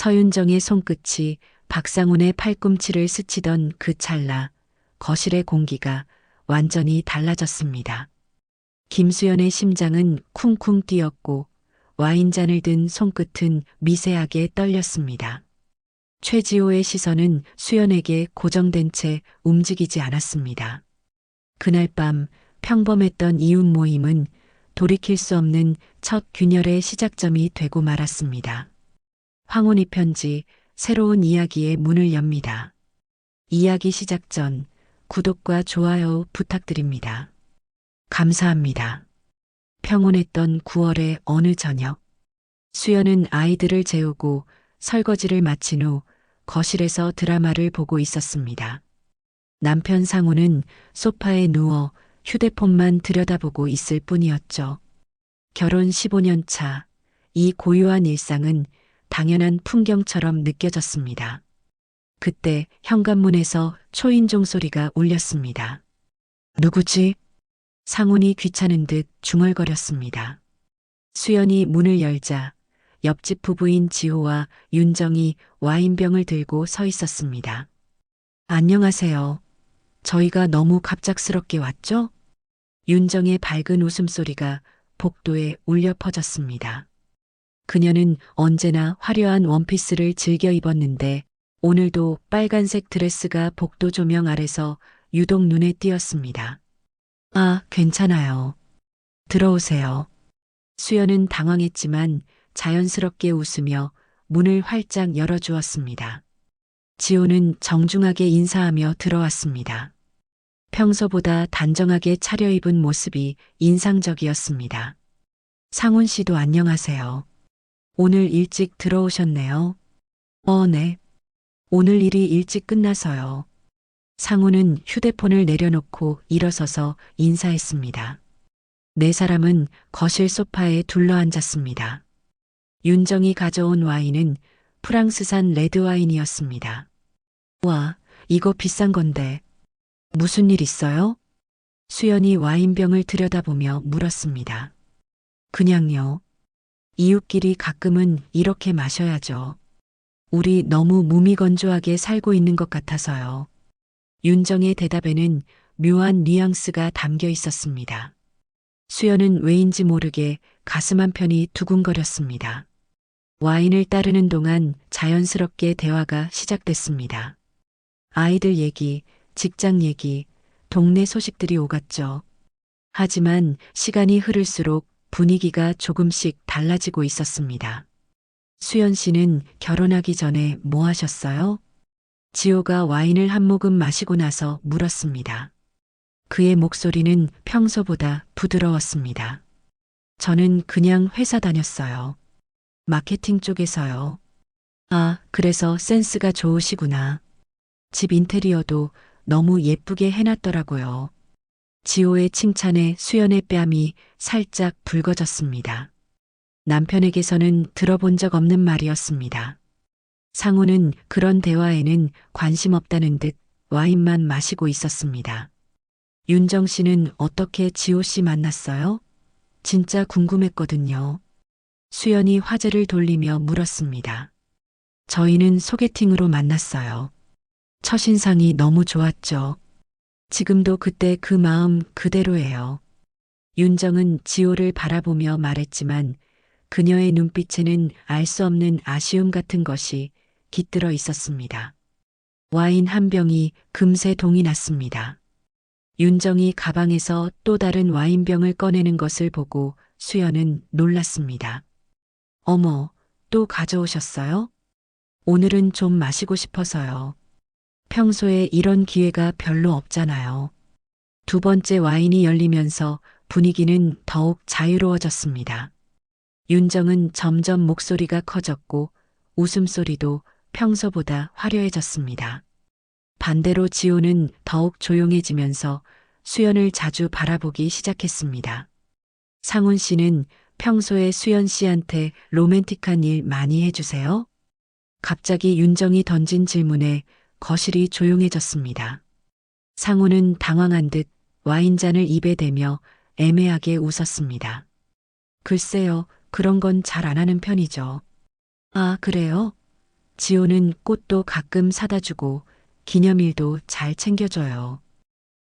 서윤정의 손끝이 박상훈의 팔꿈치를 스치던 그 찰나 거실의 공기가 완전히 달라졌습니다. 김수연의 심장은 쿵쿵 뛰었고 와인잔을 든 손끝은 미세하게 떨렸습니다. 최지호의 시선은 수연에게 고정된 채 움직이지 않았습니다. 그날 밤 평범했던 이웃 모임은 돌이킬 수 없는 첫 균열의 시작점이 되고 말았습니다. 황혼의 편지, 새로운 이야기의 문을 엽니다. 이야기 시작 전 구독과 좋아요 부탁드립니다. 감사합니다. 평온했던 9월의 어느 저녁, 수연은 아이들을 재우고 설거지를 마친 후 거실에서 드라마를 보고 있었습니다. 남편 상우는 소파에 누워 휴대폰만 들여다보고 있을 뿐이었죠. 결혼 15년 차, 이 고요한 일상은 당연한 풍경처럼 느껴졌습니다. 그때 현관문에서 초인종 소리가 울렸습니다. 누구지? 상훈이 귀찮은 듯 중얼거렸습니다. 수연이 문을 열자 옆집 부부인 지호와 윤정이 와인병을 들고 서 있었습니다. 안녕하세요. 저희가 너무 갑작스럽게 왔죠? 윤정의 밝은 웃음소리가 복도에 울려 퍼졌습니다. 그녀는 언제나 화려한 원피스를 즐겨 입었는데 오늘도 빨간색 드레스가 복도 조명 아래서 유독 눈에 띄었습니다. 아, 괜찮아요. 들어오세요. 수연은 당황했지만 자연스럽게 웃으며 문을 활짝 열어주었습니다. 지호는 정중하게 인사하며 들어왔습니다. 평소보다 단정하게 차려입은 모습이 인상적이었습니다. 상훈 씨도 안녕하세요. 오늘 일찍 들어오셨네요. 네. 오늘 일이 일찍 끝나서요. 상훈은 휴대폰을 내려놓고 일어서서 인사했습니다. 네 사람은 거실 소파에 둘러앉았습니다. 윤정이 가져온 와인은 프랑스산 레드와인이었습니다. 와, 이거 비싼 건데. 무슨 일 있어요? 수연이 와인병을 들여다보며 물었습니다. 그냥요. 이웃끼리 가끔은 이렇게 마셔야죠. 우리 너무 무미건조하게 살고 있는 것 같아서요. 윤정의 대답에는 묘한 뉘앙스가 담겨 있었습니다. 수연은 왜인지 모르게 가슴 한편이 두근거렸습니다. 와인을 따르는 동안 자연스럽게 대화가 시작됐습니다. 아이들 얘기, 직장 얘기, 동네 소식들이 오갔죠. 하지만 시간이 흐를수록 분위기가 조금씩 달라지고 있었습니다. 수연 씨는 결혼하기 전에 뭐 하셨어요? 지호가 와인을 한 모금 마시고 나서 물었습니다. 그의 목소리는 평소보다 부드러웠습니다. 저는 그냥 회사 다녔어요. 마케팅 쪽에서요. 아, 그래서 센스가 좋으시구나. 집 인테리어도 너무 예쁘게 해놨더라고요. 지호의 칭찬에 수연의 뺨이 살짝 붉어졌습니다. 남편에게서는 들어본 적 없는 말이었습니다. 상우는 그런 대화에는 관심 없다는 듯 와인만 마시고 있었습니다. 윤정 씨는 어떻게 지호 씨 만났어요? 진짜 궁금했거든요. 수연이 화제를 돌리며 물었습니다. 저희는 소개팅으로 만났어요. 첫인상이 너무 좋았죠. 지금도 그때 그 마음 그대로예요. 윤정은 지호를 바라보며 말했지만 그녀의 눈빛에는 알 수 없는 아쉬움 같은 것이 깃들어 있었습니다. 와인 한 병이 금세 동이 났습니다. 윤정이 가방에서 또 다른 와인병을 꺼내는 것을 보고 수연은 놀랐습니다. 어머, 또 가져오셨어요? 오늘은 좀 마시고 싶어서요. 평소에 이런 기회가 별로 없잖아요. 두 번째 와인이 열리면서 분위기는 더욱 자유로워졌습니다. 윤정은 점점 목소리가 커졌고 웃음소리도 평소보다 화려해졌습니다. 반대로 지호는 더욱 조용해지면서 수연을 자주 바라보기 시작했습니다. 상훈 씨는 평소에 수연 씨한테 로맨틱한 일 많이 해주세요? 갑자기 윤정이 던진 질문에 거실이 조용해졌습니다. 상훈은 당황한 듯 와인잔을 입에 대며 애매하게 웃었습니다. 글쎄요, 그런 건 잘 안 하는 편이죠. 아, 그래요? 지호는 꽃도 가끔 사다 주고 기념일도 잘 챙겨줘요.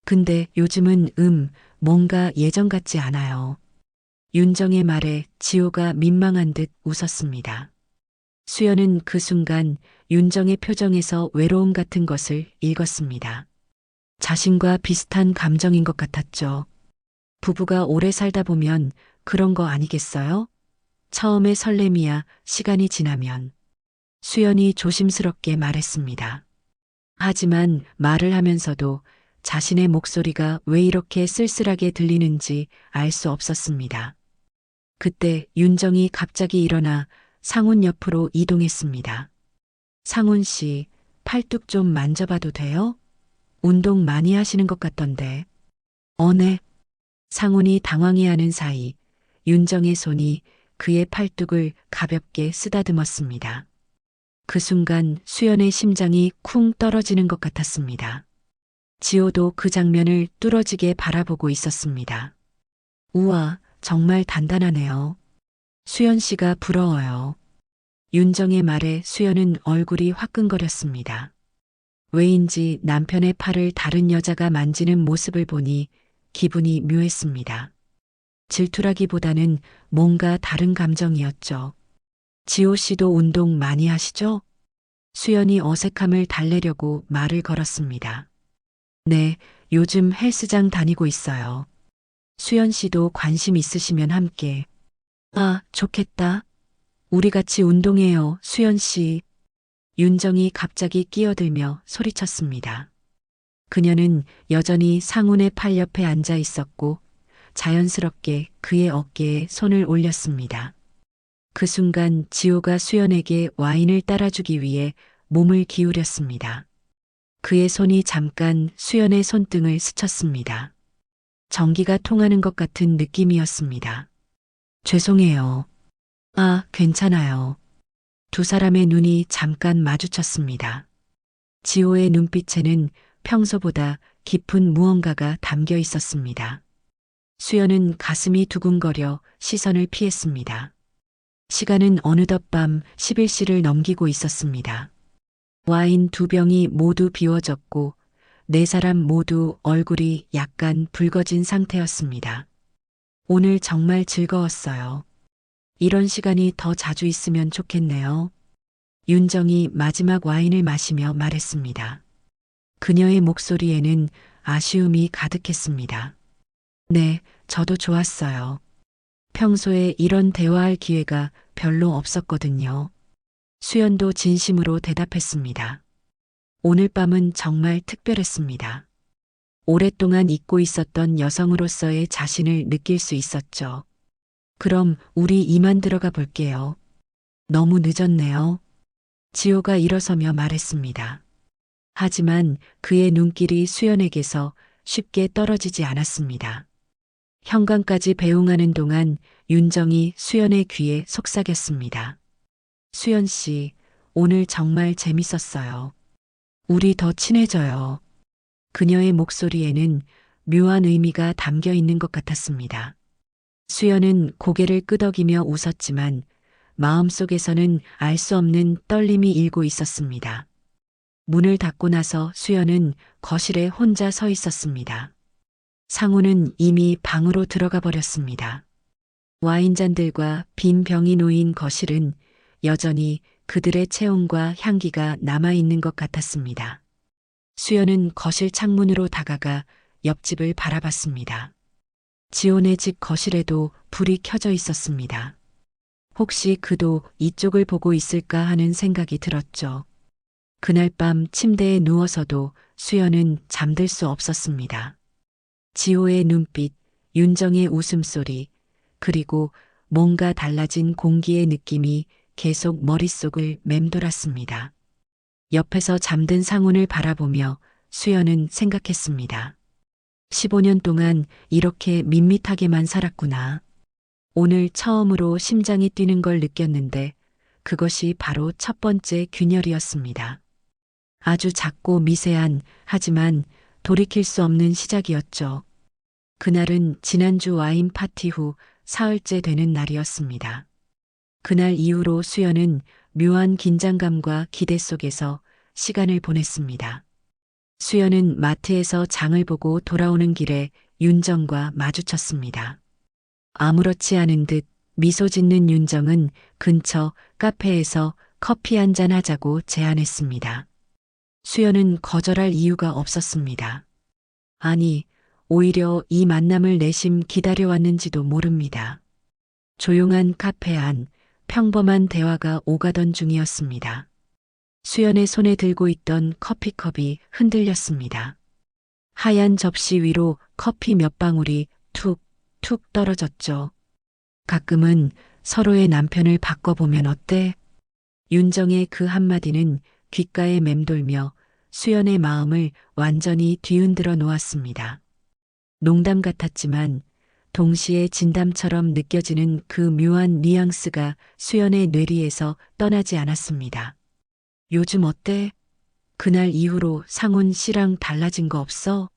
근데 요즘은 뭔가 예전 같지 않아요. 윤정의 말에 지호가 민망한 듯 웃었습니다. 수연은 그 순간 윤정의 표정에서 외로움 같은 것을 읽었습니다. 자신과 비슷한 감정인 것 같았죠. 부부가 오래 살다 보면 그런 거 아니겠어요? 처음에 설렘이야 시간이 지나면. 수연이 조심스럽게 말했습니다. 하지만 말을 하면서도 자신의 목소리가 왜 이렇게 쓸쓸하게 들리는지 알 수 없었습니다. 그때 윤정이 갑자기 일어나 상훈 옆으로 이동했습니다. 상훈 씨, 팔뚝 좀 만져봐도 돼요? 운동 많이 하시는 것 같던데. 네. 상훈이 당황해하는 사이 윤정의 손이 그의 팔뚝을 가볍게 쓰다듬었습니다. 그 순간 수연의 심장이 쿵 떨어지는 것 같았습니다. 지호도 그 장면을 뚫어지게 바라보고 있었습니다. 우와, 정말 단단하네요. 수연 씨가 부러워요. 윤정의 말에 수연은 얼굴이 화끈거렸습니다. 왜인지 남편의 팔을 다른 여자가 만지는 모습을 보니 기분이 묘했습니다. 질투라기보다는 뭔가 다른 감정이었죠. 지호 씨도 운동 많이 하시죠? 수연이 어색함을 달래려고 말을 걸었습니다. 네, 요즘 헬스장 다니고 있어요. 수연 씨도 관심 있으시면 함께. 아, 좋겠다. 우리 같이 운동해요, 수연 씨. 윤정이 갑자기 끼어들며 소리쳤습니다. 그녀는 여전히 상훈의 팔 옆에 앉아 있었고 자연스럽게 그의 어깨에 손을 올렸습니다. 그 순간 지호가 수연에게 와인을 따라주기 위해 몸을 기울였습니다. 그의 손이 잠깐 수연의 손등을 스쳤습니다. 전기가 통하는 것 같은 느낌이었습니다. 죄송해요. 아, 괜찮아요. 두 사람의 눈이 잠깐 마주쳤습니다. 지호의 눈빛에는 평소보다 깊은 무언가가 담겨 있었습니다. 수연은 가슴이 두근거려 시선을 피했습니다. 시간은 어느덧 밤 11시를 넘기고 있었습니다. 와인 두 병이 모두 비워졌고 네 사람 모두 얼굴이 약간 붉어진 상태였습니다. 오늘 정말 즐거웠어요. 이런 시간이 더 자주 있으면 좋겠네요. 윤정이 마지막 와인을 마시며 말했습니다. 그녀의 목소리에는 아쉬움이 가득했습니다. 네, 저도 좋았어요. 평소에 이런 대화할 기회가 별로 없었거든요. 수연도 진심으로 대답했습니다. 오늘 밤은 정말 특별했습니다. 오랫동안 잊고 있었던 여성으로서의 자신을 느낄 수 있었죠. 그럼 우리 이만 들어가 볼게요. 너무 늦었네요. 지호가 일어서며 말했습니다. 하지만 그의 눈길이 수연에게서 쉽게 떨어지지 않았습니다. 현관까지 배웅하는 동안 윤정이 수연의 귀에 속삭였습니다. 수연 씨, 오늘 정말 재밌었어요. 우리 더 친해져요. 그녀의 목소리에는 묘한 의미가 담겨 있는 것 같았습니다. 수연은 고개를 끄덕이며 웃었지만 마음속에서는 알 수 없는 떨림이 일고 있었습니다. 문을 닫고 나서 수연은 거실에 혼자 서 있었습니다. 상우는 이미 방으로 들어가 버렸습니다. 와인잔들과 빈 병이 놓인 거실은 여전히 그들의 체온과 향기가 남아있는 것 같았습니다. 수연은 거실 창문으로 다가가 옆집을 바라봤습니다. 지온의 집 거실에도 불이 켜져 있었습니다. 혹시 그도 이쪽을 보고 있을까 하는 생각이 들었죠. 그날 밤 침대에 누워서도 수연은 잠들 수 없었습니다. 지호의 눈빛, 윤정의 웃음소리, 그리고 뭔가 달라진 공기의 느낌이 계속 머릿속을 맴돌았습니다. 옆에서 잠든 상훈을 바라보며 수연은 생각했습니다. 15년 동안 이렇게 밋밋하게만 살았구나. 오늘 처음으로 심장이 뛰는 걸 느꼈는데 그것이 바로 첫 번째 균열이었습니다. 아주 작고 미세한 하지만 돌이킬 수 없는 시작이었죠. 그날은 지난주 와인 파티 후 사흘째 되는 날이었습니다. 그날 이후로 수연은 묘한 긴장감과 기대 속에서 시간을 보냈습니다. 수연은 마트에서 장을 보고 돌아오는 길에 윤정과 마주쳤습니다. 아무렇지 않은 듯 미소 짓는 윤정은 근처 카페에서 커피 한잔 하자고 제안했습니다. 수연은 거절할 이유가 없었습니다. 아니, 오히려 이 만남을 내심 기다려왔는지도 모릅니다. 조용한 카페 안 평범한 대화가 오가던 중이었습니다. 수연의 손에 들고 있던 커피컵이 흔들렸습니다. 하얀 접시 위로 커피 몇 방울이 툭, 툭 떨어졌죠. 가끔은 서로의 남편을 바꿔보면 어때? 윤정의 그 한마디는 귓가에 맴돌며 수연의 마음을 완전히 뒤흔들어 놓았습니다. 농담 같았지만 동시에 진담처럼 느껴지는 그 묘한 뉘앙스가 수연의 뇌리에서 떠나지 않았습니다. 요즘 어때? 그날 이후로 상훈 씨랑 달라진 거 없어?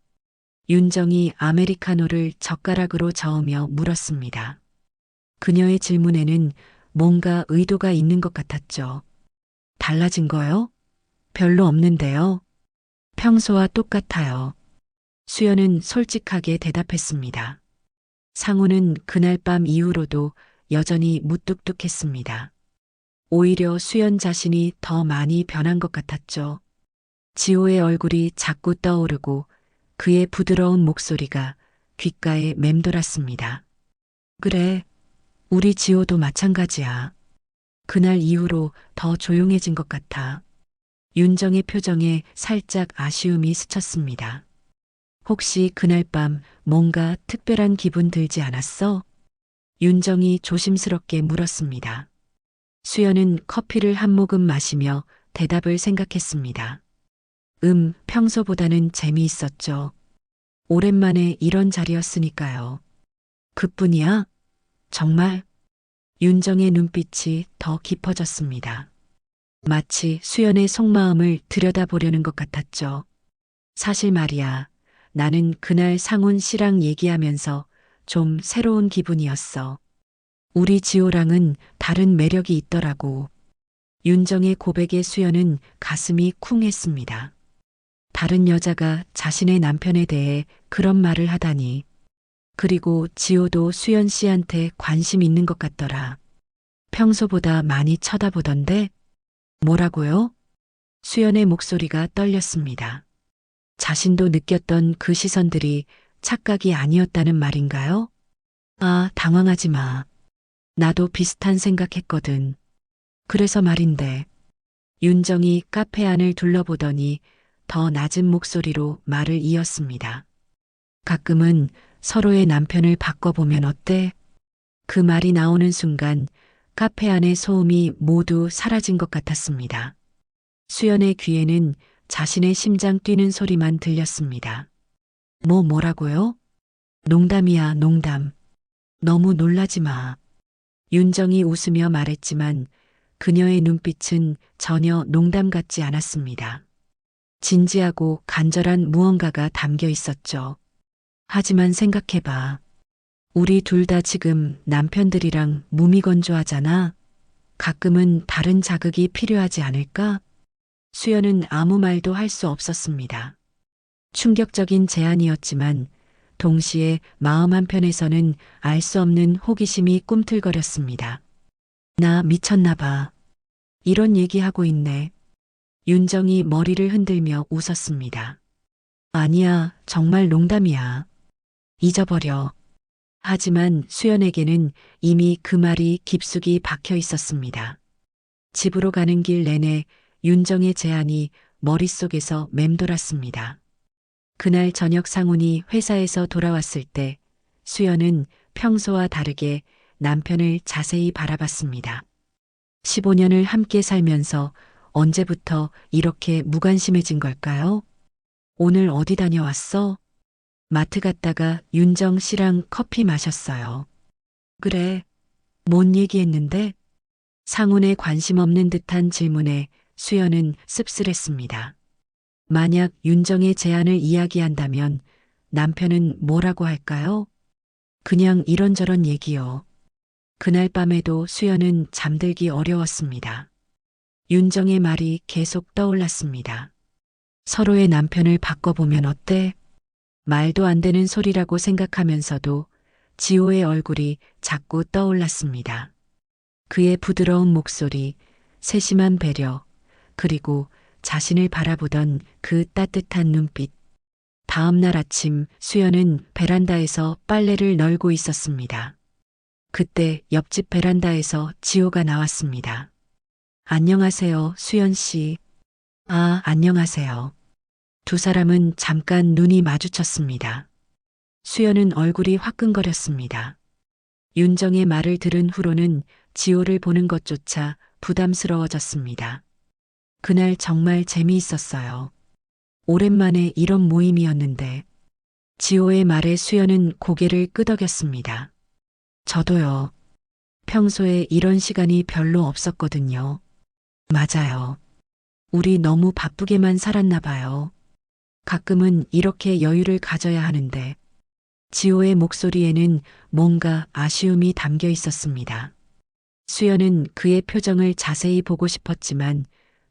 윤정이 아메리카노를 젓가락으로 저으며 물었습니다. 그녀의 질문에는 뭔가 의도가 있는 것 같았죠. 달라진 거요? 별로 없는데요. 평소와 똑같아요. 수연은 솔직하게 대답했습니다. 상훈은 그날 밤 이후로도 여전히 무뚝뚝했습니다. 오히려 수연 자신이 더 많이 변한 것 같았죠. 지호의 얼굴이 자꾸 떠오르고 그의 부드러운 목소리가 귓가에 맴돌았습니다. 그래, 우리 지호도 마찬가지야. 그날 이후로 더 조용해진 것 같아. 윤정의 표정에 살짝 아쉬움이 스쳤습니다. 혹시 그날 밤 뭔가 특별한 기분 들지 않았어? 윤정이 조심스럽게 물었습니다. 수연은 커피를 한 모금 마시며 대답을 생각했습니다. 평소보다는 재미있었죠. 오랜만에 이런 자리였으니까요. 그뿐이야? 정말? 윤정의 눈빛이 더 깊어졌습니다. 마치 수연의 속마음을 들여다보려는 것 같았죠. 사실 말이야, 나는 그날 상훈 씨랑 얘기하면서 좀 새로운 기분이었어. 우리 지호랑은 다른 매력이 있더라고. 윤정의 고백에 수연은 가슴이 쿵 했습니다. 다른 여자가 자신의 남편에 대해 그런 말을 하다니. 그리고 지호도 수연 씨한테 관심 있는 것 같더라. 평소보다 많이 쳐다보던데? 뭐라고요? 수연의 목소리가 떨렸습니다. 자신도 느꼈던 그 시선들이 착각이 아니었다는 말인가요? 아, 당황하지 마. 나도 비슷한 생각했거든. 그래서 말인데. 윤정이 카페 안을 둘러보더니 더 낮은 목소리로 말을 이었습니다. 가끔은 서로의 남편을 바꿔보면 어때? 그 말이 나오는 순간 카페 안의 소음이 모두 사라진 것 같았습니다. 수연의 귀에는 자신의 심장 뛰는 소리만 들렸습니다. 뭐라고요? 농담이야, 농담. 너무 놀라지 마. 윤정이 웃으며 말했지만 그녀의 눈빛은 전혀 농담 같지 않았습니다. 진지하고 간절한 무언가가 담겨 있었죠. 하지만 생각해봐. 우리 둘 다 지금 남편들이랑 무미건조하잖아. 가끔은 다른 자극이 필요하지 않을까? 수연은 아무 말도 할 수 없었습니다. 충격적인 제안이었지만 동시에 마음 한편에서는 알 수 없는 호기심이 꿈틀거렸습니다. 나 미쳤나 봐. 이런 얘기하고 있네. 윤정이 머리를 흔들며 웃었습니다. 아니야, 정말 농담이야. 잊어버려. 하지만 수연에게는 이미 그 말이 깊숙이 박혀 있었습니다. 집으로 가는 길 내내 윤정의 제안이 머릿속에서 맴돌았습니다. 그날 저녁 상훈이 회사에서 돌아왔을 때 수연은 평소와 다르게 남편을 자세히 바라봤습니다. 15년을 함께 살면서 언제부터 이렇게 무관심해진 걸까요? 오늘 어디 다녀왔어? 마트 갔다가 윤정 씨랑 커피 마셨어요. 그래, 뭔 얘기했는데? 상훈의 관심 없는 듯한 질문에 수연은 씁쓸했습니다. 만약 윤정의 제안을 이야기한다면 남편은 뭐라고 할까요? 그냥 이런저런 얘기요. 그날 밤에도 수연은 잠들기 어려웠습니다. 윤정의 말이 계속 떠올랐습니다. 서로의 남편을 바꿔보면 어때? 말도 안 되는 소리라고 생각하면서도 지호의 얼굴이 자꾸 떠올랐습니다. 그의 부드러운 목소리, 세심한 배려, 그리고 자신을 바라보던 그 따뜻한 눈빛. 다음 날 아침 수연은 베란다에서 빨래를 널고 있었습니다. 그때 옆집 베란다에서 지호가 나왔습니다. 안녕하세요, 수연 씨. 아, 안녕하세요. 두 사람은 잠깐 눈이 마주쳤습니다. 수연은 얼굴이 화끈거렸습니다. 윤정의 말을 들은 후로는 지호를 보는 것조차 부담스러워졌습니다. 그날 정말 재미있었어요. 오랜만에 이런 모임이었는데 지호의 말에 수연은 고개를 끄덕였습니다. 저도요. 평소에 이런 시간이 별로 없었거든요. 맞아요. 우리 너무 바쁘게만 살았나 봐요. 가끔은 이렇게 여유를 가져야 하는데 지호의 목소리에는 뭔가 아쉬움이 담겨 있었습니다. 수연은 그의 표정을 자세히 보고 싶었지만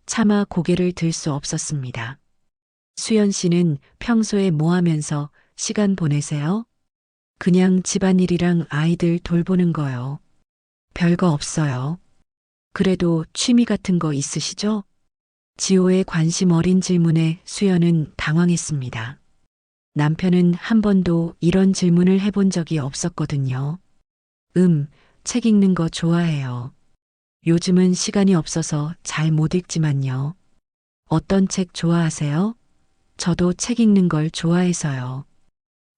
차마 고개를 들 수 없었습니다. 수연 씨는 평소에 뭐 하면서 시간 보내세요? 그냥 집안일이랑 아이들 돌보는 거요. 별거 없어요. 그래도 취미 같은 거 있으시죠? 지호의 관심 어린 질문에 수연은 당황했습니다. 남편은 한 번도 이런 질문을 해본 적이 없었거든요. 책 읽는 거 좋아해요. 요즘은 시간이 없어서 잘 못 읽지만요. 어떤 책 좋아하세요? 저도 책 읽는 걸 좋아해서요.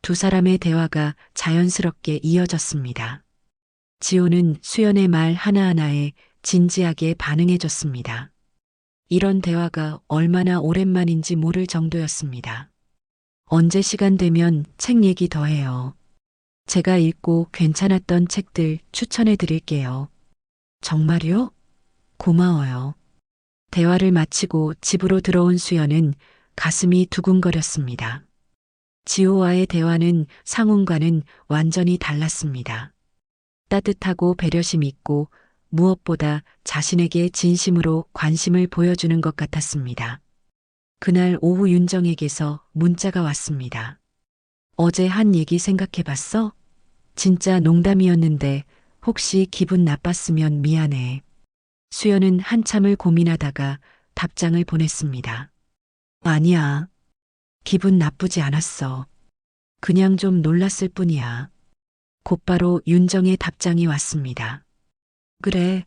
두 사람의 대화가 자연스럽게 이어졌습니다. 지호는 수연의 말 하나하나에 진지하게 반응해줬습니다. 이런 대화가 얼마나 오랜만인지 모를 정도였습니다. 언제 시간 되면 책 얘기 더 해요. 제가 읽고 괜찮았던 책들 추천해 드릴게요. 정말요? 고마워요. 대화를 마치고 집으로 들어온 수연은 가슴이 두근거렸습니다. 지호와의 대화는 상훈과는 완전히 달랐습니다. 따뜻하고 배려심 있고 무엇보다 자신에게 진심으로 관심을 보여주는 것 같았습니다. 그날 오후 윤정에게서 문자가 왔습니다. 어제 한 얘기 생각해 봤어? 진짜 농담이었는데 혹시 기분 나빴으면 미안해. 수연은 한참을 고민하다가 답장을 보냈습니다. 아니야. 기분 나쁘지 않았어. 그냥 좀 놀랐을 뿐이야. 곧바로 윤정의 답장이 왔습니다. 그래.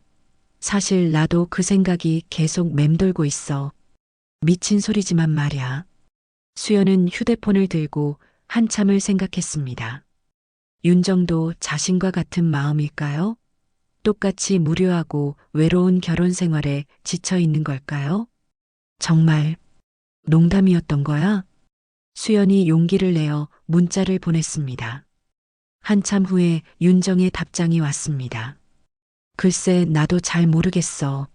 사실 나도 그 생각이 계속 맴돌고 있어. 미친 소리지만 말야. 수연은 휴대폰을 들고 한참을 생각했습니다. 윤정도 자신과 같은 마음일까요? 똑같이 무료하고 외로운 결혼 생활에 지쳐 있는 걸까요? 정말 농담이었던 거야? 수연이 용기를 내어 문자를 보냈습니다. 한참 후에 윤정의 답장이 왔습니다. 글쎄, 나도 잘 모르겠어.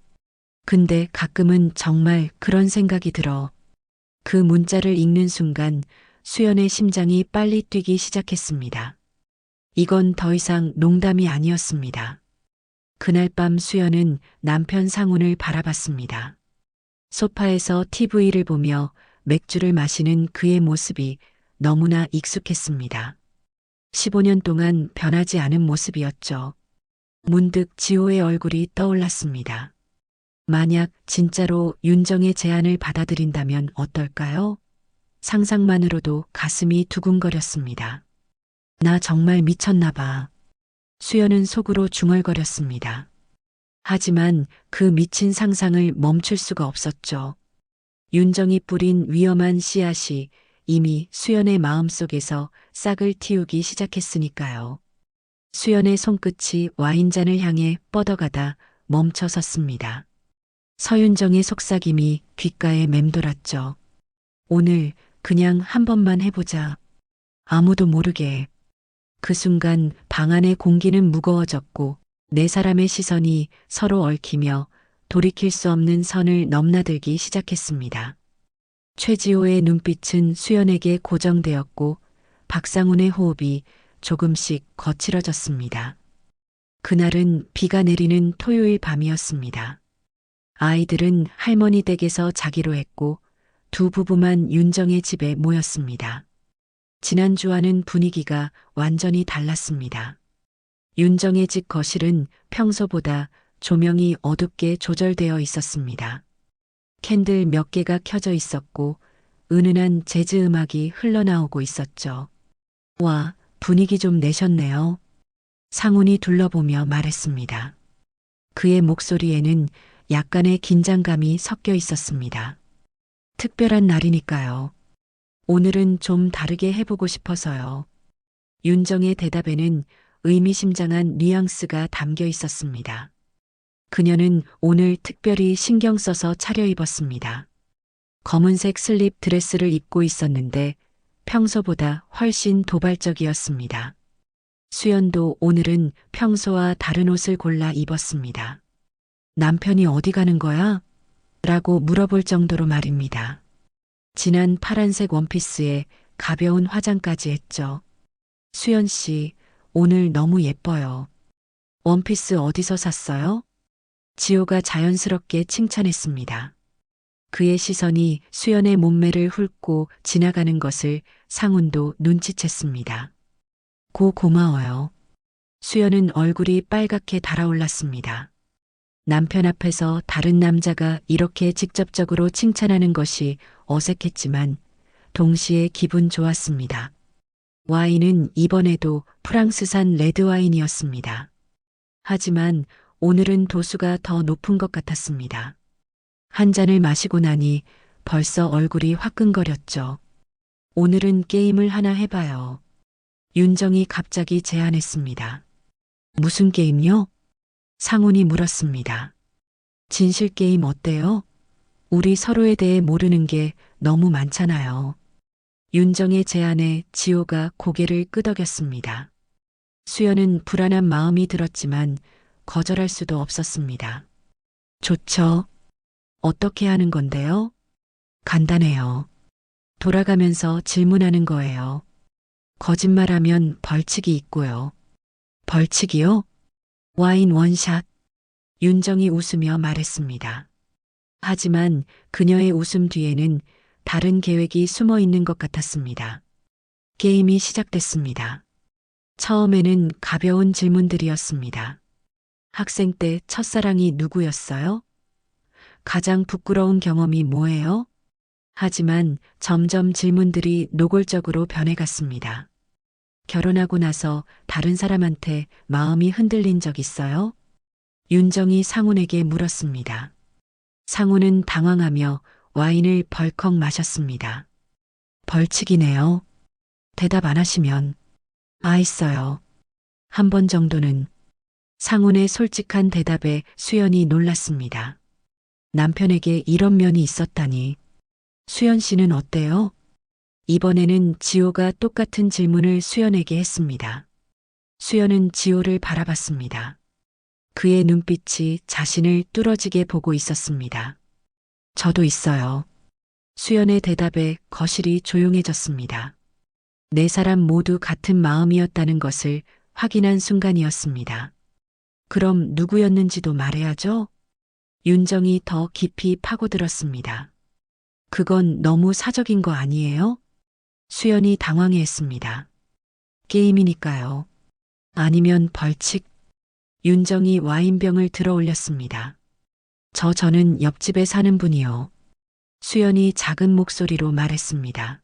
근데 가끔은 정말 그런 생각이 들어. 그 문자를 읽는 순간 수연의 심장이 빨리 뛰기 시작했습니다. 이건 더 이상 농담이 아니었습니다. 그날 밤 수연은 남편 상훈을 바라봤습니다. 소파에서 TV를 보며 맥주를 마시는 그의 모습이 너무나 익숙했습니다. 15년 동안 변하지 않은 모습이었죠. 문득 지호의 얼굴이 떠올랐습니다. 만약 진짜로 윤정의 제안을 받아들인다면 어떨까요? 상상만으로도 가슴이 두근거렸습니다. 나 정말 미쳤나 봐. 수연은 속으로 중얼거렸습니다. 하지만 그 미친 상상을 멈출 수가 없었죠. 윤정이 뿌린 위험한 씨앗이 이미 수연의 마음속에서 싹을 틔우기 시작했으니까요. 수연의 손끝이 와인잔을 향해 뻗어가다 멈춰 섰습니다. 서윤정의 속삭임이 귓가에 맴돌았죠. 오늘 그냥 한 번만 해보자. 아무도 모르게. 그 순간 방 안의 공기는 무거워졌고 네 사람의 시선이 서로 얽히며 돌이킬 수 없는 선을 넘나들기 시작했습니다. 최지호의 눈빛은 수연에게 고정되었고 박상훈의 호흡이 조금씩 거칠어졌습니다. 그날은 비가 내리는 토요일 밤이었습니다. 아이들은 할머니 댁에서 자기로 했고 두 부부만 윤정의 집에 모였습니다. 지난주와는 분위기가 완전히 달랐습니다. 윤정의 집 거실은 평소보다 조명이 어둡게 조절되어 있었습니다. 캔들 몇 개가 켜져 있었고 은은한 재즈 음악이 흘러나오고 있었죠. 와, 분위기 좀 내셨네요. 상훈이 둘러보며 말했습니다. 그의 목소리에는 약간의 긴장감이 섞여 있었습니다. 특별한 날이니까요. 오늘은 좀 다르게 해보고 싶어서요. 윤정의 대답에는 의미심장한 뉘앙스가 담겨 있었습니다. 그녀는 오늘 특별히 신경 써서 차려입었습니다. 검은색 슬립 드레스를 입고 있었는데 평소보다 훨씬 도발적이었습니다. 수연도 오늘은 평소와 다른 옷을 골라 입었습니다. 남편이 어디 가는 거야? 라고 물어볼 정도로 말입니다. 진한 파란색 원피스에 가벼운 화장까지 했죠. 수연 씨, 오늘 너무 예뻐요. 원피스 어디서 샀어요? 지호가 자연스럽게 칭찬했습니다. 그의 시선이 수연의 몸매를 훑고 지나가는 것을 상훈도 눈치챘습니다. 고마워요. 수연은 얼굴이 빨갛게 달아올랐습니다. 남편 앞에서 다른 남자가 이렇게 직접적으로 칭찬하는 것이 어색했지만 동시에 기분 좋았습니다. 와인은 이번에도 프랑스산 레드와인이었습니다. 하지만 오늘은 도수가 더 높은 것 같았습니다. 한 잔을 마시고 나니 벌써 얼굴이 화끈거렸죠. 오늘은 게임을 하나 해봐요. 윤정이 갑자기 제안했습니다. 무슨 게임요? 상훈이 물었습니다. 진실 게임 어때요? 우리 서로에 대해 모르는 게 너무 많잖아요. 윤정의 제안에 지호가 고개를 끄덕였습니다. 수연은 불안한 마음이 들었지만 거절할 수도 없었습니다. 좋죠. 어떻게 하는 건데요? 간단해요. 돌아가면서 질문하는 거예요. 거짓말하면 벌칙이 있고요. 벌칙이요? 와인 원샷. 윤정이 웃으며 말했습니다. 하지만 그녀의 웃음 뒤에는 다른 계획이 숨어 있는 것 같았습니다. 게임이 시작됐습니다. 처음에는 가벼운 질문들이었습니다. 학생 때 첫사랑이 누구였어요? 가장 부끄러운 경험이 뭐예요? 하지만 점점 질문들이 노골적으로 변해갔습니다. 결혼하고 나서 다른 사람한테 마음이 흔들린 적 있어요? 윤정이 상훈에게 물었습니다. 상훈은 당황하며 와인을 벌컥 마셨습니다. 벌칙이네요. 대답 안 하시면. 있어요. 한 번 정도는. 상훈의 솔직한 대답에 수연이 놀랐습니다. 남편에게 이런 면이 있었다니. 수연 씨는 어때요? 이번에는 지호가 똑같은 질문을 수연에게 했습니다. 수연은 지호를 바라봤습니다. 그의 눈빛이 자신을 뚫어지게 보고 있었습니다. 저도 있어요. 수연의 대답에 거실이 조용해졌습니다. 네 사람 모두 같은 마음이었다는 것을 확인한 순간이었습니다. 그럼 누구였는지도 말해야죠? 윤정이 더 깊이 파고들었습니다. 그건 너무 사적인 거 아니에요? 수연이 당황해했습니다. 게임이니까요. 아니면 벌칙? 윤정이 와인병을 들어 올렸습니다. 저는 옆집에 사는 분이요. 수연이 작은 목소리로 말했습니다.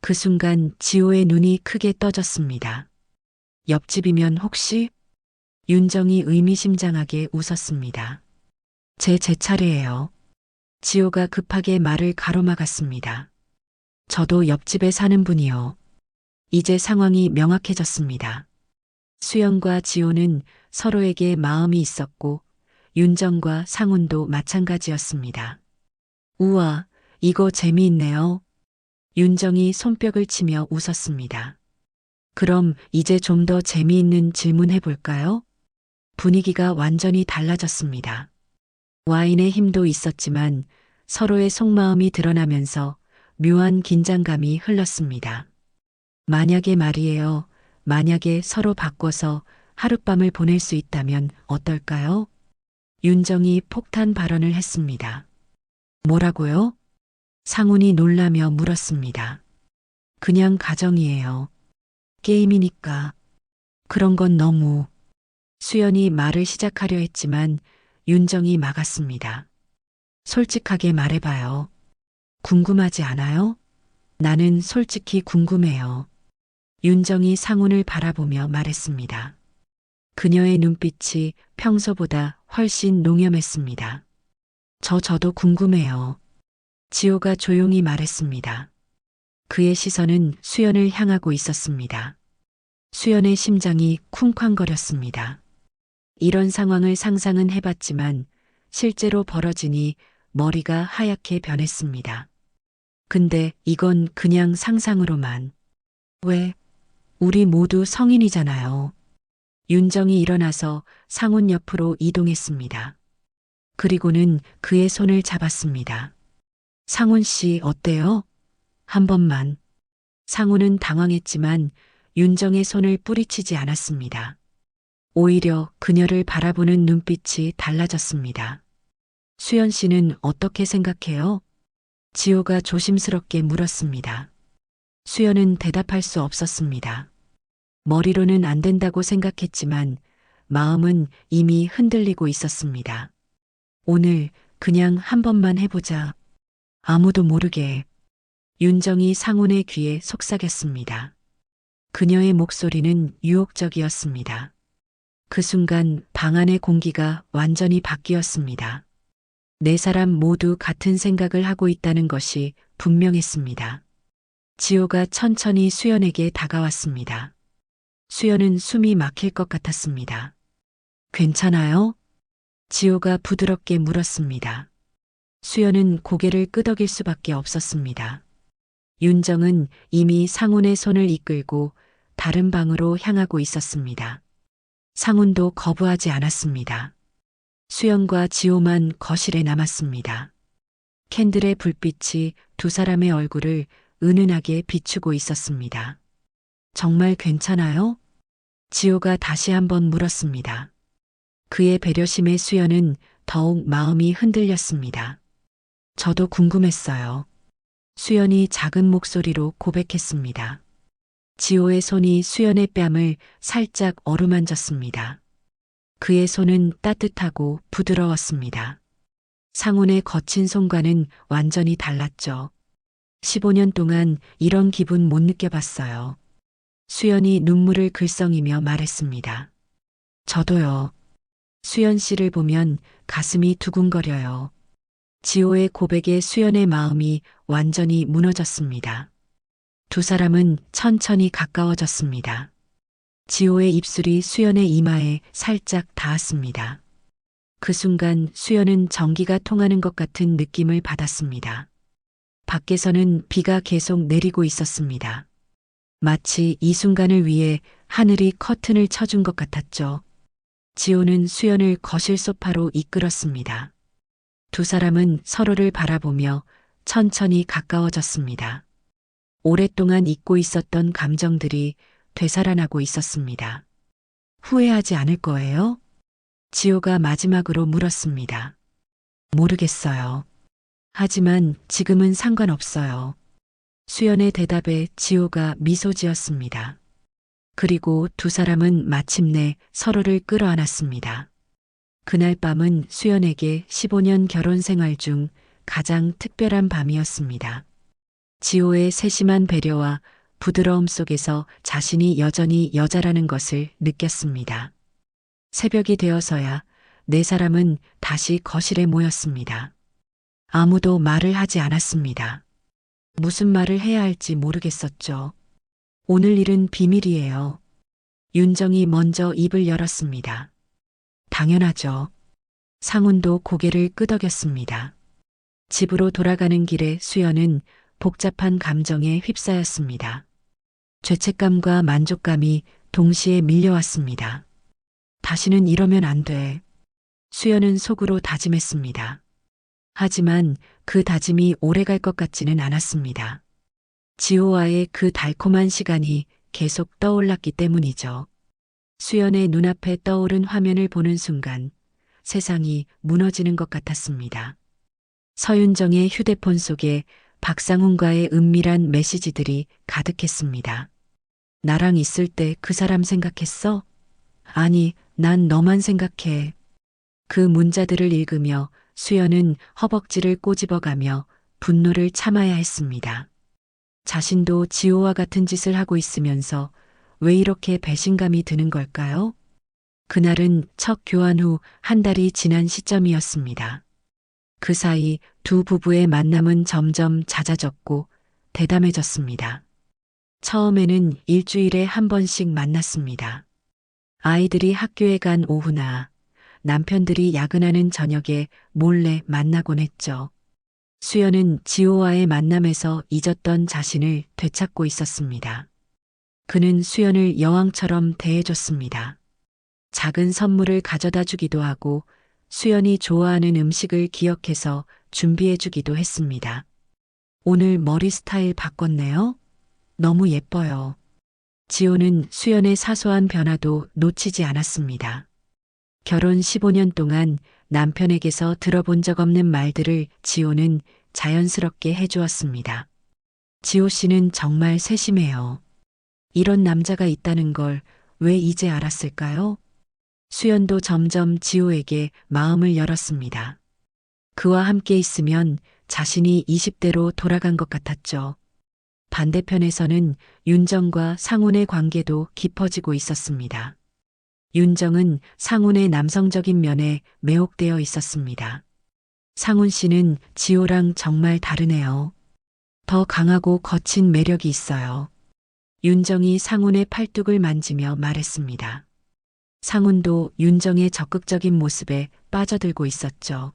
그 순간 지호의 눈이 크게 떠졌습니다. 옆집이면 혹시? 윤정이 의미심장하게 웃었습니다. 제 차례예요. 지호가 급하게 말을 가로막았습니다. 저도 옆집에 사는 분이요. 이제 상황이 명확해졌습니다. 수연과 지호는 서로에게 마음이 있었고 윤정과 상훈도 마찬가지였습니다. 우와, 이거 재미있네요. 윤정이 손뼉을 치며 웃었습니다. 그럼 이제 좀 더 재미있는 질문 해볼까요? 분위기가 완전히 달라졌습니다. 와인의 힘도 있었지만 서로의 속마음이 드러나면서 묘한 긴장감이 흘렀습니다. 만약에 말이에요. 만약에 서로 바꿔서 하룻밤을 보낼 수 있다면 어떨까요? 윤정이 폭탄 발언을 했습니다. 뭐라고요? 상훈이 놀라며 물었습니다. 그냥 가정이에요. 게임이니까. 그런 건 너무. 수연이 말을 시작하려 했지만 윤정이 막았습니다. 솔직하게 말해봐요. 궁금하지 않아요? 나는 솔직히 궁금해요. 윤정이 상훈을 바라보며 말했습니다. 그녀의 눈빛이 평소보다 훨씬 농염했습니다. 저도 궁금해요. 지호가 조용히 말했습니다. 그의 시선은 수연을 향하고 있었습니다. 수연의 심장이 쿵쾅거렸습니다. 이런 상황을 상상은 해봤지만 실제로 벌어지니 머리가 하얗게 변했습니다. 근데 이건 그냥 상상으로만. 왜? 우리 모두 성인이잖아요. 윤정이 일어나서 상훈 옆으로 이동했습니다. 그리고는 그의 손을 잡았습니다. 상훈 씨 어때요? 한 번만. 상훈은 당황했지만 윤정의 손을 뿌리치지 않았습니다. 오히려 그녀를 바라보는 눈빛이 달라졌습니다. 수연 씨는 어떻게 생각해요? 지호가 조심스럽게 물었습니다. 수연은 대답할 수 없었습니다. 머리로는 안 된다고 생각했지만 마음은 이미 흔들리고 있었습니다. 오늘 그냥 한 번만 해보자. 아무도 모르게. 윤정이 상훈의 귀에 속삭였습니다. 그녀의 목소리는 유혹적이었습니다. 그 순간 방 안의 공기가 완전히 바뀌었습니다. 네 사람 모두 같은 생각을 하고 있다는 것이 분명했습니다. 지호가 천천히 수연에게 다가왔습니다. 수연은 숨이 막힐 것 같았습니다. 괜찮아요? 지호가 부드럽게 물었습니다. 수연은 고개를 끄덕일 수밖에 없었습니다. 윤정은 이미 상훈의 손을 이끌고 다른 방으로 향하고 있었습니다. 상훈도 거부하지 않았습니다. 수연과 지호만 거실에 남았습니다. 캔들의 불빛이 두 사람의 얼굴을 은은하게 비추고 있었습니다. 정말 괜찮아요? 지호가 다시 한번 물었습니다. 그의 배려심에 수연은 더욱 마음이 흔들렸습니다. 저도 궁금했어요. 수연이 작은 목소리로 고백했습니다. 지호의 손이 수연의 뺨을 살짝 어루만졌습니다. 그의 손은 따뜻하고 부드러웠습니다. 상훈의 거친 손과는 완전히 달랐죠. 15년 동안 이런 기분 못 느껴봤어요. 수연이 눈물을 글썽이며 말했습니다. 저도요. 수연 씨를 보면 가슴이 두근거려요. 지호의 고백에 수연의 마음이 완전히 무너졌습니다. 두 사람은 천천히 가까워졌습니다. 지호의 입술이 수연의 이마에 살짝 닿았습니다. 그 순간 수연은 전기가 통하는 것 같은 느낌을 받았습니다. 밖에서는 비가 계속 내리고 있었습니다. 마치 이 순간을 위해 하늘이 커튼을 쳐준 것 같았죠. 지호는 수연을 거실 소파로 이끌었습니다. 두 사람은 서로를 바라보며 천천히 가까워졌습니다. 오랫동안 잊고 있었던 감정들이 되살아나고 있었습니다. 후회하지 않을 거예요? 지호가 마지막으로 물었습니다. 모르겠어요. 하지만 지금은 상관없어요. 수연의 대답에 지호가 미소 지었습니다. 그리고 두 사람은 마침내 서로를 끌어안았습니다. 그날 밤은 수연에게 15년 결혼 생활 중 가장 특별한 밤이었습니다. 지호의 세심한 배려와 부드러움 속에서 자신이 여전히 여자라는 것을 느꼈습니다. 새벽이 되어서야 네 사람은 다시 거실에 모였습니다. 아무도 말을 하지 않았습니다. 무슨 말을 해야 할지 모르겠었죠. 오늘 일은 비밀이에요. 윤정이 먼저 입을 열었습니다. 당연하죠. 상훈도 고개를 끄덕였습니다. 집으로 돌아가는 길에 수연은 복잡한 감정에 휩싸였습니다. 죄책감과 만족감이 동시에 밀려왔습니다. 다시는 이러면 안 돼. 수연은 속으로 다짐했습니다. 하지만 그 다짐이 오래갈 것 같지는 않았습니다. 지호와의 그 달콤한 시간이 계속 떠올랐기 때문이죠. 수연의 눈앞에 떠오른 화면을 보는 순간 세상이 무너지는 것 같았습니다. 서윤정의 휴대폰 속에 박상훈과의 은밀한 메시지들이 가득했습니다. 나랑 있을 때 그 사람 생각했어? 아니, 난 너만 생각해. 그 문자들을 읽으며 수연은 허벅지를 꼬집어가며 분노를 참아야 했습니다. 자신도 지호와 같은 짓을 하고 있으면서 왜 이렇게 배신감이 드는 걸까요? 그날은 첫 교환 후 한 달이 지난 시점이었습니다. 그 사이 두 부부의 만남은 점점 잦아졌고 대담해졌습니다. 처음에는 일주일에 한 번씩 만났습니다. 아이들이 학교에 간 오후나 남편들이 야근하는 저녁에 몰래 만나곤 했죠. 수연은 지호와의 만남에서 잊었던 자신을 되찾고 있었습니다. 그는 수연을 여왕처럼 대해줬습니다. 작은 선물을 가져다 주기도 하고 수연이 좋아하는 음식을 기억해서 준비해 주기도 했습니다. 오늘 머리 스타일 바꿨네요? 너무 예뻐요. 지호는 수연의 사소한 변화도 놓치지 않았습니다. 결혼 15년 동안 남편에게서 들어본 적 없는 말들을 지호는 자연스럽게 해주었습니다. 지호 씨는 정말 세심해요. 이런 남자가 있다는 걸 왜 이제 알았을까요? 수연도 점점 지호에게 마음을 열었습니다. 그와 함께 있으면 자신이 20대로 돌아간 것 같았죠. 반대편에서는 윤정과 상훈의 관계도 깊어지고 있었습니다. 윤정은 상훈의 남성적인 면에 매혹되어 있었습니다. 상훈 씨는 지호랑 정말 다르네요. 더 강하고 거친 매력이 있어요. 윤정이 상훈의 팔뚝을 만지며 말했습니다. 상훈도 윤정의 적극적인 모습에 빠져들고 있었죠.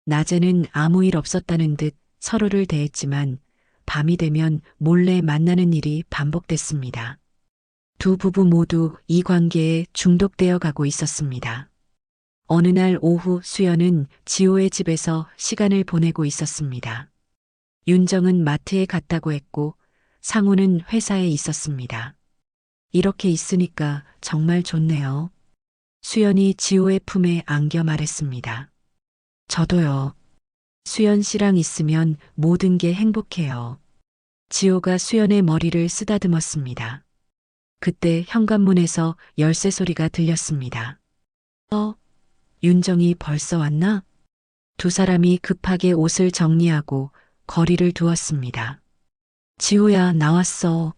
낮에는 아무 일 없었다는 듯 서로를 대했지만 밤이 되면 몰래 만나는 일이 반복됐습니다. 두 부부 모두 이 관계에 중독되어 가고 있었습니다. 어느 날 오후 수연은 지호의 집에서 시간을 보내고 있었습니다. 윤정은 마트에 갔다고 했고 상훈은 회사에 있었습니다. 이렇게 있으니까 정말 좋네요. 수연이 지호의 품에 안겨 말했습니다. 저도요. 수연 씨랑 있으면 모든 게 행복해요. 지호가 수연의 머리를 쓰다듬었습니다. 그때 현관문에서 열쇠 소리가 들렸습니다. 윤정이 벌써 왔나? 두 사람이 급하게 옷을 정리하고 거리를 두었습니다. 지호야, 나왔어.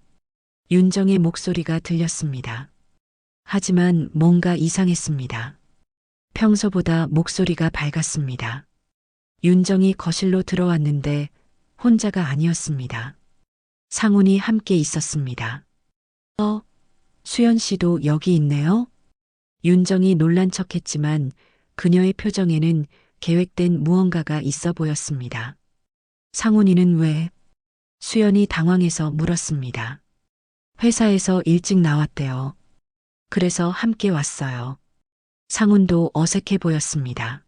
윤정의 목소리가 들렸습니다. 하지만 뭔가 이상했습니다. 평소보다 목소리가 밝았습니다. 윤정이 거실로 들어왔는데 혼자가 아니었습니다. 상훈이 함께 있었습니다. 수연 씨도 여기 있네요? 윤정이 놀란 척했지만 그녀의 표정에는 계획된 무언가가 있어 보였습니다. 상훈이는 왜? 수연이 당황해서 물었습니다. 회사에서 일찍 나왔대요. 그래서 함께 왔어요. 상훈도 어색해 보였습니다.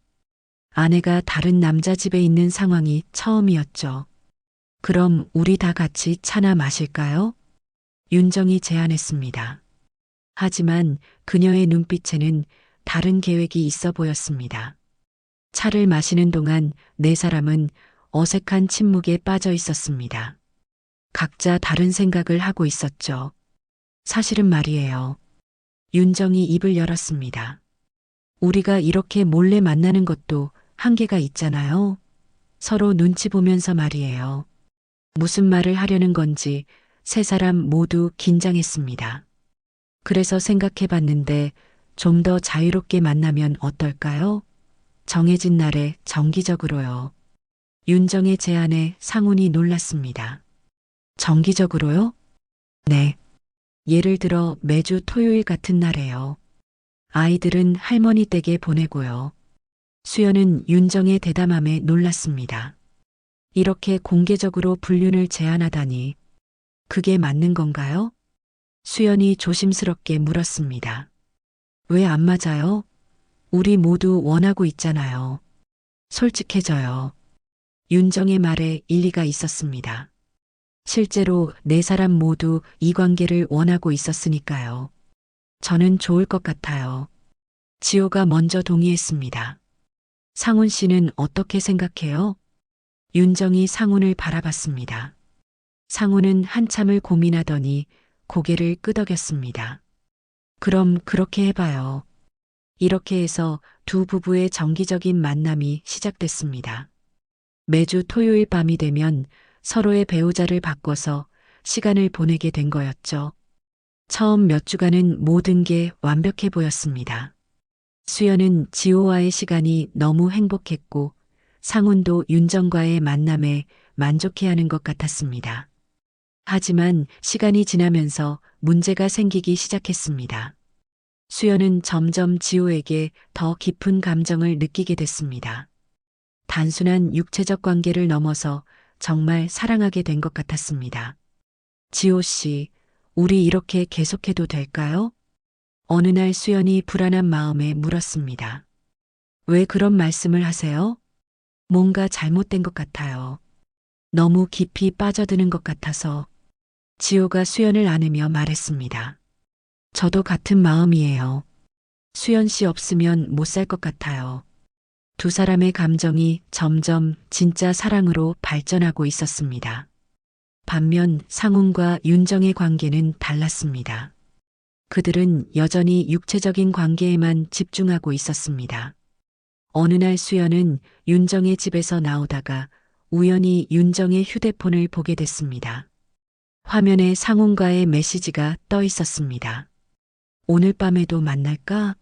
아내가 다른 남자 집에 있는 상황이 처음이었죠. 그럼 우리 다 같이 차나 마실까요? 윤정이 제안했습니다. 하지만 그녀의 눈빛에는 다른 계획이 있어 보였습니다. 차를 마시는 동안 네 사람은 어색한 침묵에 빠져 있었습니다. 각자 다른 생각을 하고 있었죠. 사실은 말이에요. 윤정이 입을 열었습니다. 우리가 이렇게 몰래 만나는 것도 한계가 있잖아요. 서로 눈치 보면서 말이에요. 무슨 말을 하려는 건지 세 사람 모두 긴장했습니다. 그래서 생각해 봤는데 좀 더 자유롭게 만나면 어떨까요? 정해진 날에 정기적으로요. 윤정의 제안에 상훈이 놀랐습니다. 정기적으로요? 네. 예를 들어 매주 토요일 같은 날에요. 아이들은 할머니 댁에 보내고요. 수연은 윤정의 대담함에 놀랐습니다. 이렇게 공개적으로 불륜을 제안하다니 그게 맞는 건가요? 수연이 조심스럽게 물었습니다. 왜 안 맞아요? 우리 모두 원하고 있잖아요. 솔직해져요. 윤정의 말에 일리가 있었습니다. 실제로 네 사람 모두 이 관계를 원하고 있었으니까요. 저는 좋을 것 같아요. 지호가 먼저 동의했습니다. 상훈 씨는 어떻게 생각해요? 윤정이 상훈을 바라봤습니다. 상훈은 한참을 고민하더니 고개를 끄덕였습니다. 그럼 그렇게 해봐요. 이렇게 해서 두 부부의 정기적인 만남이 시작됐습니다. 매주 토요일 밤이 되면 서로의 배우자를 바꿔서 시간을 보내게 된 거였죠. 처음 몇 주간은 모든 게 완벽해 보였습니다. 수연은 지호와의 시간이 너무 행복했고 상훈도 윤정과의 만남에 만족해하는 것 같았습니다. 하지만 시간이 지나면서 문제가 생기기 시작했습니다. 수연은 점점 지호에게 더 깊은 감정을 느끼게 됐습니다. 단순한 육체적 관계를 넘어서 정말 사랑하게 된 것 같았습니다. 지호 씨, 우리 이렇게 계속해도 될까요? 어느 날 수연이 불안한 마음에 물었습니다. 왜 그런 말씀을 하세요? 뭔가 잘못된 것 같아요. 너무 깊이 빠져드는 것 같아서. 지호가 수연을 안으며 말했습니다. 저도 같은 마음이에요. 수연 씨 없으면 못 살 것 같아요. 두 사람의 감정이 점점 진짜 사랑으로 발전하고 있었습니다. 반면 상훈과 윤정의 관계는 달랐습니다. 그들은 여전히 육체적인 관계에만 집중하고 있었습니다. 어느 날 수연은 윤정의 집에서 나오다가 우연히 윤정의 휴대폰을 보게 됐습니다. 화면에 상훈과의 메시지가 떠 있었습니다. 오늘 밤에도 만날까?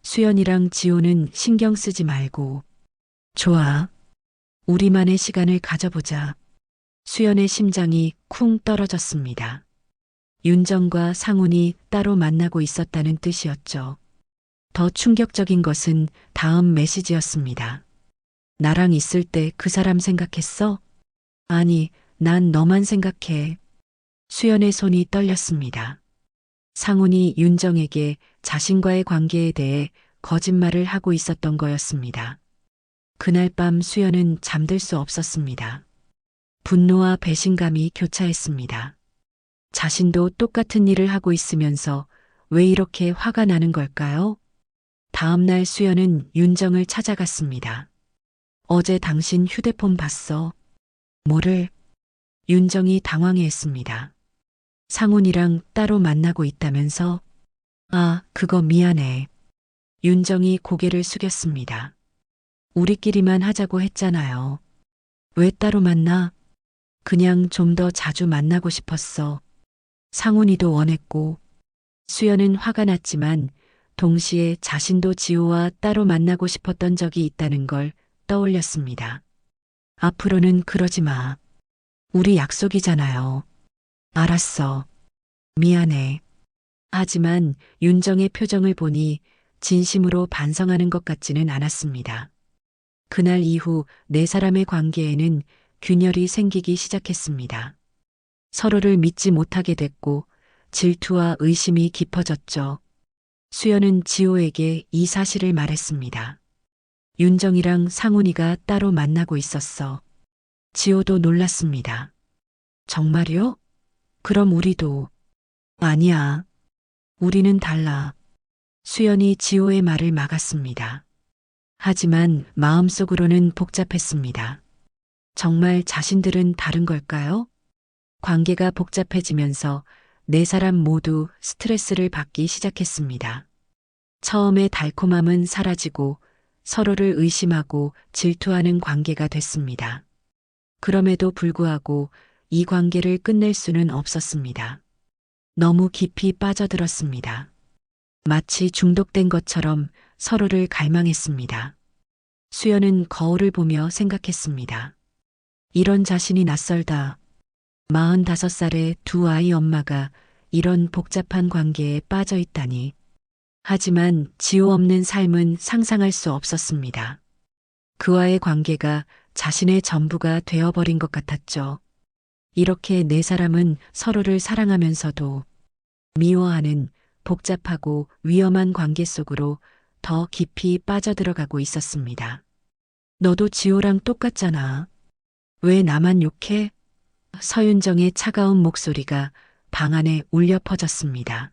수연이랑 지호는 신경 쓰지 말고. 좋아. 우리만의 시간을 가져보자. 수연의 심장이 쿵 떨어졌습니다. 윤정과 상훈이 따로 만나고 있었다는 뜻이었죠. 더 충격적인 것은 다음 메시지였습니다. 나랑 있을 때 그 사람 생각했어? 아니, 난 너만 생각해. 수연의 손이 떨렸습니다. 상훈이 윤정에게 자신과의 관계에 대해 거짓말을 하고 있었던 거였습니다. 그날 밤 수연은 잠들 수 없었습니다. 분노와 배신감이 교차했습니다. 자신도 똑같은 일을 하고 있으면서 왜 이렇게 화가 나는 걸까요? 다음 날 수연은 윤정을 찾아갔습니다. 어제 당신 휴대폰 봤어. 뭐를? 윤정이 당황해했습니다. 상훈이랑 따로 만나고 있다면서? 아, 그거 미안해. 윤정이 고개를 숙였습니다. 우리끼리만 하자고 했잖아요. 왜 따로 만나? 그냥 좀 더 자주 만나고 싶었어. 상훈이도 원했고. 수연은 화가 났지만 동시에 자신도 지호와 따로 만나고 싶었던 적이 있다는 걸 떠올렸습니다. 앞으로는 그러지 마. 우리 약속이잖아요. 알았어. 미안해. 하지만 윤정의 표정을 보니 진심으로 반성하는 것 같지는 않았습니다. 그날 이후 네 사람의 관계에는 균열이 생기기 시작했습니다. 서로를 믿지 못하게 됐고 질투와 의심이 깊어졌죠. 수연은 지호에게 이 사실을 말했습니다. 윤정이랑 상훈이가 따로 만나고 있었어. 지호도 놀랐습니다. 정말요? 그럼 우리도. 아니야. 우리는 달라. 수연이 지호의 말을 막았습니다. 하지만 마음속으로는 복잡했습니다. 정말 자신들은 다른 걸까요? 관계가 복잡해지면서 네 사람 모두 스트레스를 받기 시작했습니다. 처음에 달콤함은 사라지고 서로를 의심하고 질투하는 관계가 됐습니다. 그럼에도 불구하고 이 관계를 끝낼 수는 없었습니다. 너무 깊이 빠져들었습니다. 마치 중독된 것처럼 서로를 갈망했습니다. 수연은 거울을 보며 생각했습니다. 이런 자신이 낯설다. 45살의 두 아이 엄마가 이런 복잡한 관계에 빠져 있다니. 하지만 지호 없는 삶은 상상할 수 없었습니다. 그와의 관계가 자신의 전부가 되어버린 것 같았죠. 이렇게 네 사람은 서로를 사랑하면서도 미워하는 복잡하고 위험한 관계 속으로 더 깊이 빠져들어가고 있었습니다. 너도 지호랑 똑같잖아. 왜 나만 욕해? 서윤정의 차가운 목소리가 방 안에 울려 퍼졌습니다.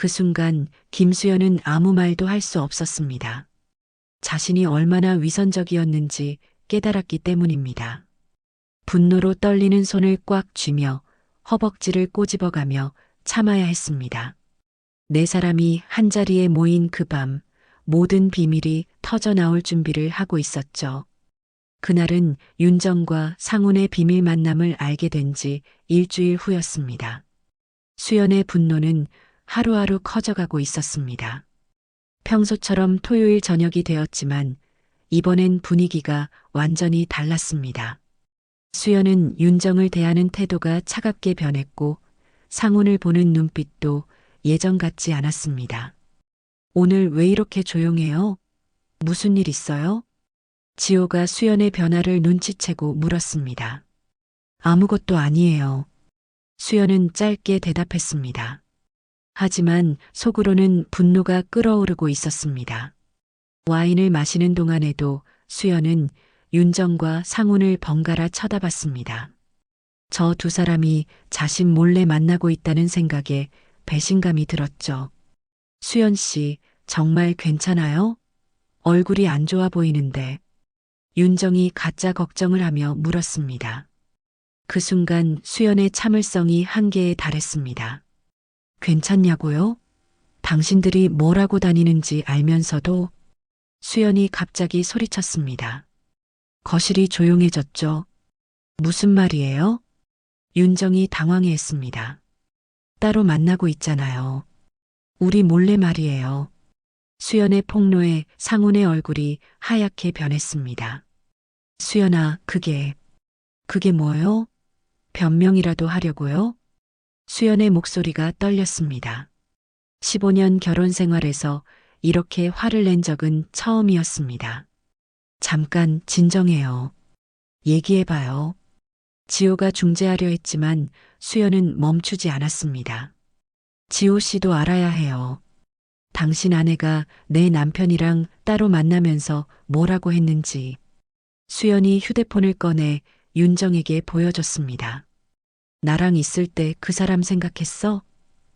그 순간 김수연은 아무 말도 할 수 없었습니다. 자신이 얼마나 위선적이었는지 깨달았기 때문입니다. 분노로 떨리는 손을 꽉 쥐며 허벅지를 꼬집어가며 참아야 했습니다. 네 사람이 한자리에 모인 그 밤 모든 비밀이 터져나올 준비를 하고 있었죠. 그날은 윤정과 상훈의 비밀 만남을 알게 된 지 일주일 후였습니다. 수연의 분노는 하루하루 커져가고 있었습니다. 평소처럼 토요일 저녁이 되었지만 이번엔 분위기가 완전히 달랐습니다. 수연은 윤정을 대하는 태도가 차갑게 변했고 상훈을 보는 눈빛도 예전 같지 않았습니다. 오늘 왜 이렇게 조용해요? 무슨 일 있어요? 지호가 수연의 변화를 눈치채고 물었습니다. 아무것도 아니에요. 수연은 짧게 대답했습니다. 하지만 속으로는 분노가 끓어오르고 있었습니다. 와인을 마시는 동안에도 수연은 윤정과 상훈을 번갈아 쳐다봤습니다. 저 두 사람이 자신 몰래 만나고 있다는 생각에 배신감이 들었죠. 수연 씨, 정말 괜찮아요? 얼굴이 안 좋아 보이는데. 윤정이 가짜 걱정을 하며 물었습니다. 그 순간 수연의 참을성이 한계에 달했습니다. 괜찮냐고요? 당신들이 뭘 하고 다니는지 알면서도. 수연이 갑자기 소리쳤습니다. 거실이 조용해졌죠. 무슨 말이에요? 윤정이 당황해했습니다. 따로 만나고 있잖아요. 우리 몰래 말이에요. 수연의 폭로에 상훈의 얼굴이 하얗게 변했습니다. 수연아, 그게 뭐요? 변명이라도 하려고요? 수연의 목소리가 떨렸습니다. 15년 결혼 생활에서 이렇게 화를 낸 적은 처음이었습니다. 잠깐 진정해요. 얘기해봐요. 지호가 중재하려 했지만 수연은 멈추지 않았습니다. 지호 씨도 알아야 해요. 당신 아내가 내 남편이랑 따로 만나면서 뭐라고 했는지. 수연이 휴대폰을 꺼내 윤정에게 보여줬습니다. 나랑 있을 때 그 사람 생각했어?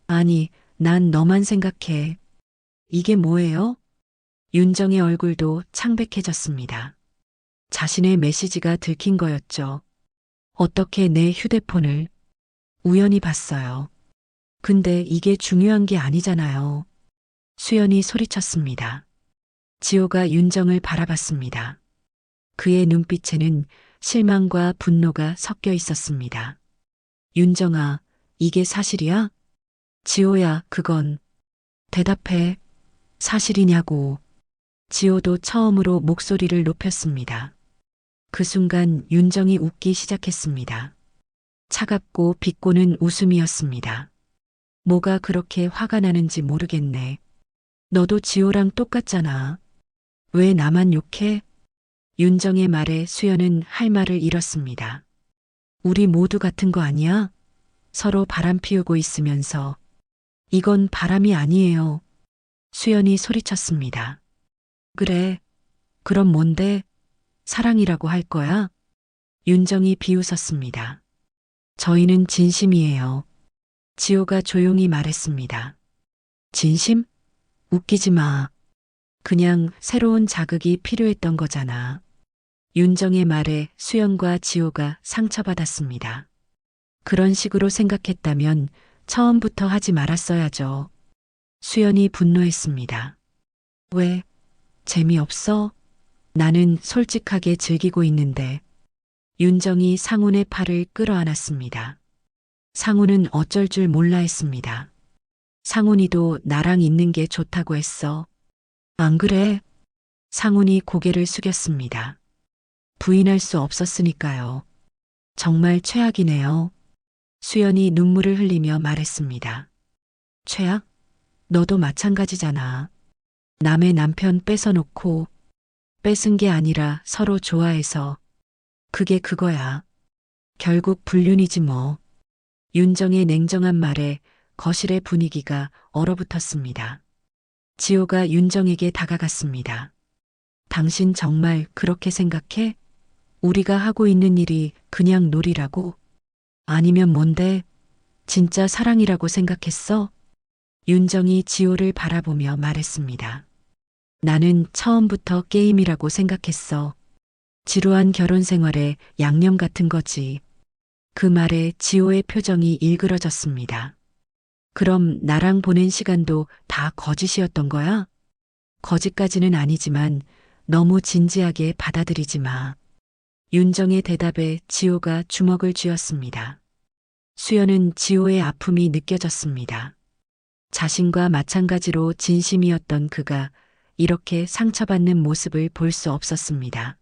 아니, 난 너만 생각해. 이게 뭐예요? 윤정의 얼굴도 창백해졌습니다. 자신의 메시지가 들킨 거였죠. 어떻게 내 휴대폰을 우연히 봤어요. 근데 이게 중요한 게 아니잖아요. 수연이 소리쳤습니다. 지호가 윤정을 바라봤습니다. 그의 눈빛에는 실망과 분노가 섞여 있었습니다. 윤정아, 이게 사실이야? 지호야, 그건. 대답해. 사실이냐고. 지호도 처음으로 목소리를 높였습니다. 그 순간 윤정이 웃기 시작했습니다. 차갑고 비꼬는 웃음이었습니다. 뭐가 그렇게 화가 나는지 모르겠네. 너도 지호랑 똑같잖아. 왜 나만 욕해? 윤정의 말에 수연은 할 말을 잃었습니다. 우리 모두 같은 거 아니야? 서로 바람 피우고 있으면서. 이건 바람이 아니에요. 수연이 소리쳤습니다. 그래. 그럼 뭔데? 사랑이라고 할 거야? 윤정이 비웃었습니다. 저희는 진심이에요. 지호가 조용히 말했습니다. 진심? 웃기지 마. 그냥 새로운 자극이 필요했던 거잖아. 윤정의 말에 수연과 지호가 상처받았습니다. 그런 식으로 생각했다면 처음부터 하지 말았어야죠. 수연이 분노했습니다. 왜? 재미없어? 나는 솔직하게 즐기고 있는데. 윤정이 상훈의 팔을 끌어안았습니다. 상훈은 어쩔 줄 몰라 했습니다. 상훈이도 나랑 있는 게 좋다고 했어. 안 그래? 상훈이 고개를 숙였습니다. 부인할 수 없었으니까요. 정말 최악이네요. 수연이 눈물을 흘리며 말했습니다. 최악? 너도 마찬가지잖아. 남의 남편 뺏어놓고. 뺏은 게 아니라 서로 좋아해서. 그게 그거야. 결국 불륜이지 뭐. 윤정의 냉정한 말에 거실의 분위기가 얼어붙었습니다. 지호가 윤정에게 다가갔습니다. 당신 정말 그렇게 생각해? 우리가 하고 있는 일이 그냥 놀이라고? 아니면 뭔데? 진짜 사랑이라고 생각했어? 윤정이 지호를 바라보며 말했습니다. 나는 처음부터 게임이라고 생각했어. 지루한 결혼 생활에 양념 같은 거지. 그 말에 지호의 표정이 일그러졌습니다. 그럼 나랑 보낸 시간도 다 거짓이었던 거야? 거짓까지는 아니지만 너무 진지하게 받아들이지 마. 윤정의 대답에 지호가 주먹을 쥐었습니다. 수연은 지호의 아픔이 느껴졌습니다. 자신과 마찬가지로 진심이었던 그가 이렇게 상처받는 모습을 볼 수 없었습니다.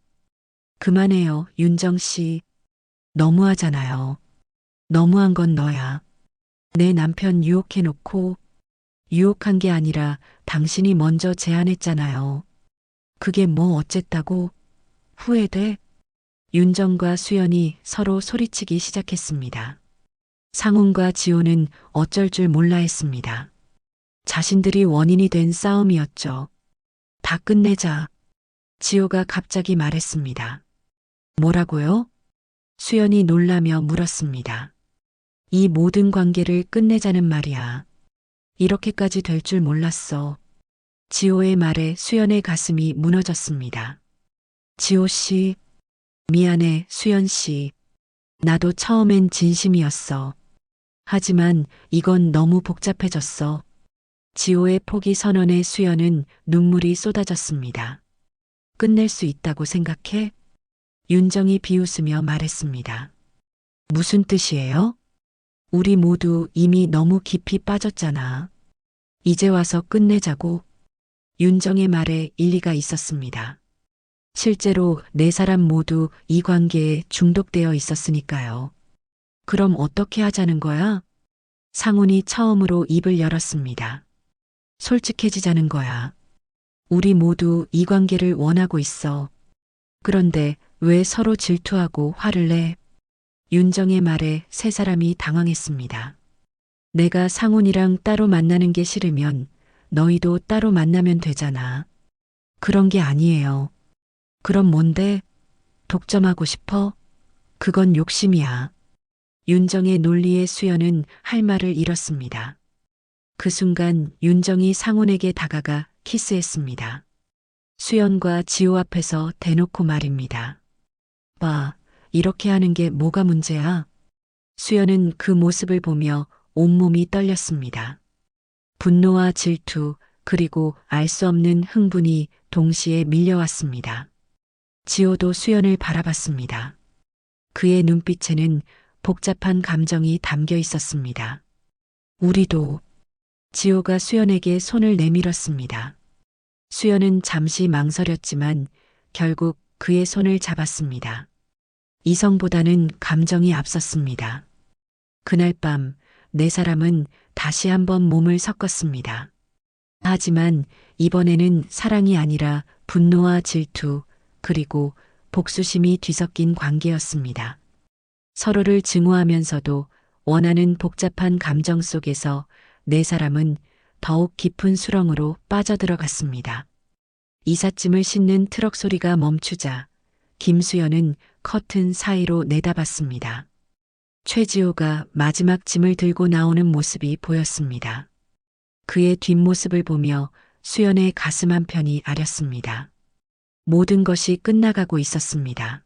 그만해요, 윤정 씨. 너무하잖아요. 너무한 건 너야. 내 남편 유혹해놓고 유혹한 게 아니라 당신이 먼저 제안했잖아요. 그게 뭐 어쨌다고? 후회돼? 윤정과 수연이 서로 소리치기 시작했습니다. 상훈과 지호는 어쩔 줄 몰라 했습니다. 자신들이 원인이 된 싸움이었죠. 다 끝내자. 지호가 갑자기 말했습니다. 뭐라고요? 수연이 놀라며 물었습니다. 이 모든 관계를 끝내자는 말이야. 이렇게까지 될 줄 몰랐어. 지호의 말에 수연의 가슴이 무너졌습니다. 지호 씨, 미안해, 수연 씨. 나도 처음엔 진심이었어. 하지만 이건 너무 복잡해졌어. 지호의 포기 선언에 수연은 눈물이 쏟아졌습니다. 끝낼 수 있다고 생각해? 윤정이 비웃으며 말했습니다. 무슨 뜻이에요? 우리 모두 이미 너무 깊이 빠졌잖아. 이제 와서 끝내자고. 윤정의 말에 일리가 있었습니다. 실제로 네 사람 모두 이 관계에 중독되어 있었으니까요. 그럼 어떻게 하자는 거야? 상훈이 처음으로 입을 열었습니다. 솔직해지자는 거야. 우리 모두 이 관계를 원하고 있어. 그런데 왜 서로 질투하고 화를 내? 윤정의 말에 세 사람이 당황했습니다. 내가 상훈이랑 따로 만나는 게 싫으면 너희도 따로 만나면 되잖아. 그런 게 아니에요. 그럼 뭔데? 독점하고 싶어? 그건 욕심이야. 윤정의 논리에 수연은 할 말을 잃었습니다. 그 순간 윤정이 상훈에게 다가가 키스했습니다. 수연과 지호 앞에서 대놓고 말입니다. 봐, 이렇게 하는 게 뭐가 문제야? 수연은 그 모습을 보며 온몸이 떨렸습니다. 분노와 질투, 그리고 알 수 없는 흥분이 동시에 밀려왔습니다. 지호도 수연을 바라봤습니다. 그의 눈빛에는 복잡한 감정이 담겨 있었습니다. 우리도. 지호가 수연에게 손을 내밀었습니다. 수연은 잠시 망설였지만 결국 그의 손을 잡았습니다. 이성보다는 감정이 앞섰습니다. 그날 밤 네 사람은 다시 한번 몸을 섞었습니다. 하지만 이번에는 사랑이 아니라 분노와 질투, 그리고 복수심이 뒤섞인 관계였습니다. 서로를 증오하면서도 원하는 복잡한 감정 속에서 네 사람은 더욱 깊은 수렁으로 빠져들어갔습니다. 이삿짐을 싣는 트럭 소리가 멈추자 김수연은 커튼 사이로 내다봤습니다. 최지호가 마지막 짐을 들고 나오는 모습이 보였습니다. 그의 뒷모습을 보며 수연의 가슴 한편이 아렸습니다. 모든 것이 끝나가고 있었습니다.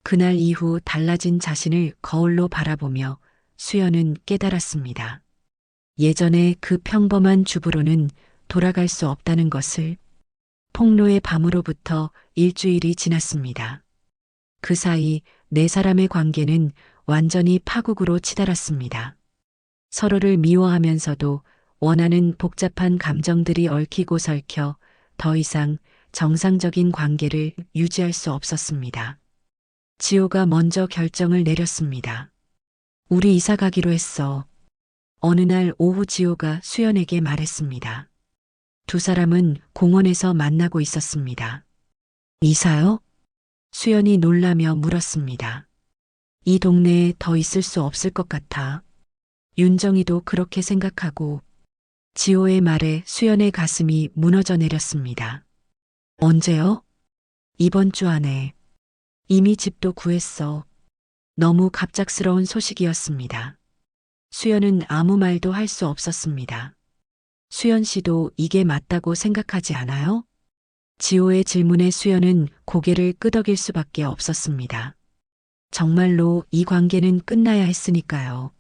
그날 이후 달라진 자신을 거울로 바라보며 수연은 깨달았습니다. 예전에 그 평범한 주부로는 돌아갈 수 없다는 것을. 폭로의 밤으로부터 일주일이 지났습니다. 그 사이 네 사람의 관계는 완전히 파국으로 치달았습니다. 서로를 미워하면서도 원하는 복잡한 감정들이 얽히고 설켜 더 이상 정상적인 관계를 유지할 수 없었습니다. 지호가 먼저 결정을 내렸습니다. 우리 이사 가기로 했어. 어느 날 오후 지호가 수연에게 말했습니다. 두 사람은 공원에서 만나고 있었습니다. 이사요? 수연이 놀라며 물었습니다. 이 동네에 더 있을 수 없을 것 같아. 윤정이도 그렇게 생각하고. 지호의 말에 수연의 가슴이 무너져 내렸습니다. 언제요? 이번 주 안에. 이미 집도 구했어. 너무 갑작스러운 소식이었습니다. 수연은 아무 말도 할 수 없었습니다. 수연 씨도 이게 맞다고 생각하지 않아요? 지호의 질문에 수연은 고개를 끄덕일 수밖에 없었습니다. 정말로 이 관계는 끝나야 했으니까요.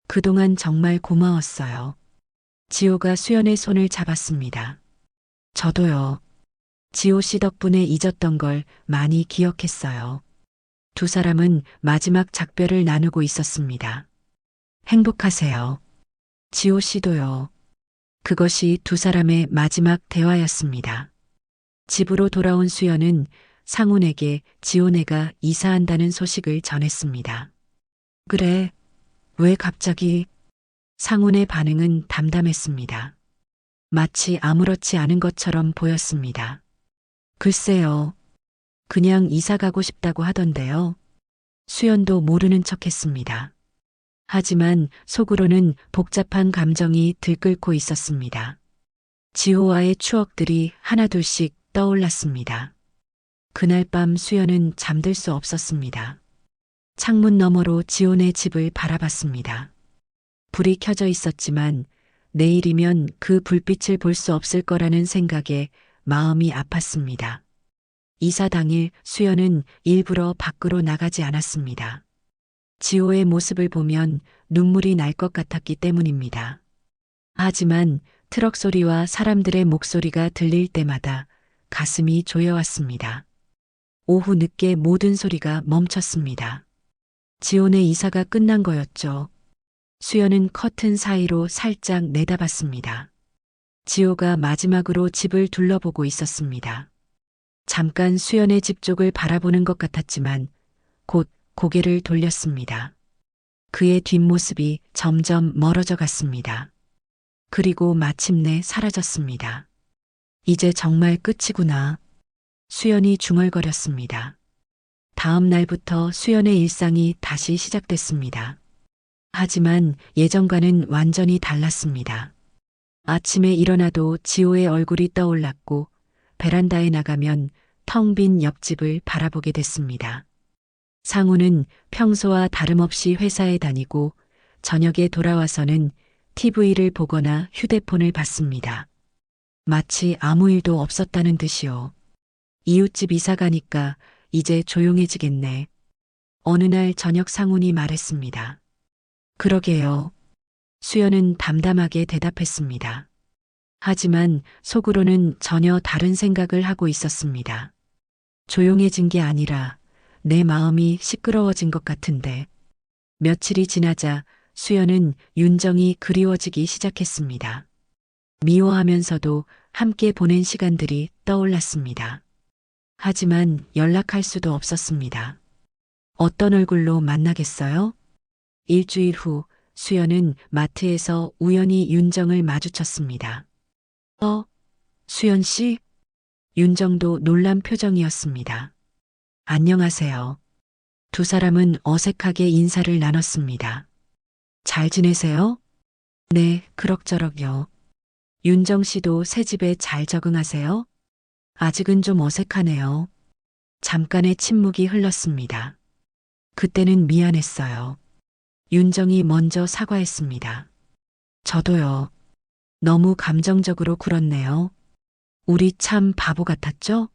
그동안 정말 고마웠어요. 지호가 수연의 손을 잡았습니다. 저도요. 지호 씨 덕분에 잊었던 걸 많이 기억했어요. 두 사람은 마지막 작별을 나누고 있었습니다. 행복하세요. 지호 씨도요. 그것이 두 사람의 마지막 대화였습니다. 집으로 돌아온 수연은 상훈에게 지호네가 이사한다는 소식을 전했습니다. 그래, 왜 갑자기? 상훈의 반응은 담담했습니다. 마치 아무렇지 않은 것처럼 보였습니다. 글쎄요. 그냥 이사 가고 싶다고 하던데요. 수연도 모르는 척 했습니다. 하지만 속으로는 복잡한 감정이 들끓고 있었습니다. 지호와의 추억들이 하나둘씩 떠올랐습니다. 그날 밤 수연은 잠들 수 없었습니다. 창문 너머로 지호네 집을 바라봤습니다. 불이 켜져 있었지만 내일이면 그 불빛을 볼 수 없을 거라는 생각에 마음이 아팠습니다. 이사 당일 수연은 일부러 밖으로 나가지 않았습니다. 지호의 모습을 보면 눈물이 날 것 같았기 때문입니다. 하지만 트럭 소리와 사람들의 목소리가 들릴 때마다 가슴이 조여왔습니다. 오후 늦게 모든 소리가 멈췄습니다. 지호네 이사가 끝난 거였죠. 수연은 커튼 사이로 살짝 내다봤습니다. 지호가 마지막으로 집을 둘러보고 있었습니다. 잠깐 수연의 집 쪽을 바라보는 것 같았지만 곧 고개를 돌렸습니다. 그의 뒷모습이 점점 멀어져 갔습니다. 그리고 마침내 사라졌습니다. 이제 정말 끝이구나. 수연이 중얼거렸습니다. 다음 날부터 수연의 일상이 다시 시작됐습니다. 하지만 예전과는 완전히 달랐습니다. 아침에 일어나도 지호의 얼굴이 떠올랐고 베란다에 나가면 텅 빈 옆집을 바라보게 됐습니다. 상우는 평소와 다름없이 회사에 다니고 저녁에 돌아와서는 TV를 보거나 휴대폰을 봤습니다. 마치 아무 일도 없었다는 듯이요. 이웃집 이사 가니까 이제 조용해지겠네. 어느 날 저녁 상훈이 말했습니다. 그러게요. 수연은 담담하게 대답했습니다. 하지만 속으로는 전혀 다른 생각을 하고 있었습니다. 조용해진 게 아니라 내 마음이 시끄러워진 것 같은데. 며칠이 지나자 수연은 윤정이 그리워지기 시작했습니다. 미워하면서도 함께 보낸 시간들이 떠올랐습니다. 하지만 연락할 수도 없었습니다. 어떤 얼굴로 만나겠어요? 일주일 후 수연은 마트에서 우연히 윤정을 마주쳤습니다. 수연 씨? 윤정도 놀란 표정이었습니다. 안녕하세요. 두 사람은 어색하게 인사를 나눴습니다. 잘 지내세요? 네, 그럭저럭요. 윤정 씨도 새 집에 잘 적응하세요? 아직은 좀 어색하네요. 잠깐의 침묵이 흘렀습니다. 그때는 미안했어요. 윤정이 먼저 사과했습니다. 저도요. 너무 감정적으로 굴었네요. 우리 참 바보 같았죠?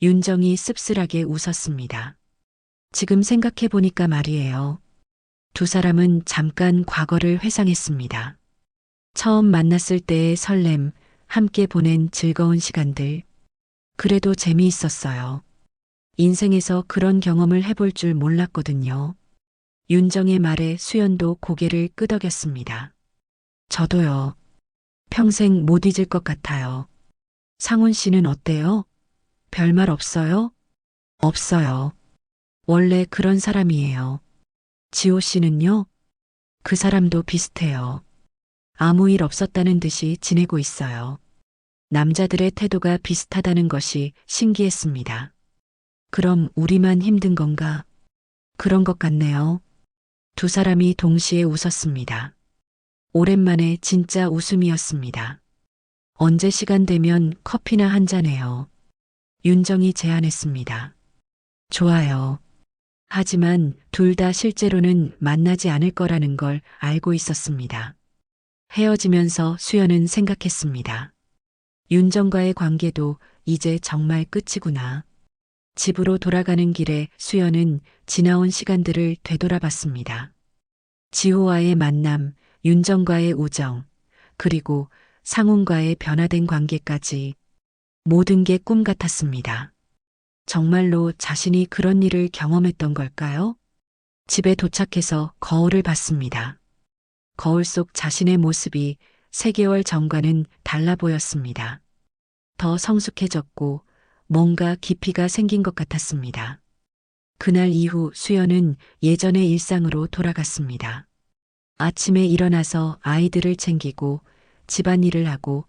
윤정이 씁쓸하게 웃었습니다. 지금 생각해보니까 말이에요. 두 사람은 잠깐 과거를 회상했습니다. 처음 만났을 때의 설렘, 함께 보낸 즐거운 시간들. 그래도 재미있었어요. 인생에서 그런 경험을 해볼 줄 몰랐거든요. 윤정의 말에 수연도 고개를 끄덕였습니다. 저도요. 평생 못 잊을 것 같아요. 상훈 씨는 어때요? 별말 없어요? 없어요. 원래 그런 사람이에요. 지호 씨는요? 그 사람도 비슷해요. 아무 일 없었다는 듯이 지내고 있어요. 남자들의 태도가 비슷하다는 것이 신기했습니다. 그럼 우리만 힘든 건가? 그런 것 같네요. 두 사람이 동시에 웃었습니다. 오랜만에 진짜 웃음이었습니다. 언제 시간 되면 커피나 한 잔해요. 윤정이 제안했습니다. 좋아요. 하지만 둘 다 실제로는 만나지 않을 거라는 걸 알고 있었습니다. 헤어지면서 수연은 생각했습니다. 윤정과의 관계도 이제 정말 끝이구나. 집으로 돌아가는 길에 수연은 지나온 시간들을 되돌아봤습니다. 지호와의 만남, 윤정과의 우정, 그리고 상훈과의 변화된 관계까지 모든 게 꿈 같았습니다. 정말로 자신이 그런 일을 경험했던 걸까요? 집에 도착해서 거울을 봤습니다. 거울 속 자신의 모습이 3개월 전과는 달라 보였습니다. 더 성숙해졌고 뭔가 깊이가 생긴 것 같았습니다. 그날 이후 수연은 예전의 일상으로 돌아갔습니다. 아침에 일어나서 아이들을 챙기고 집안일을 하고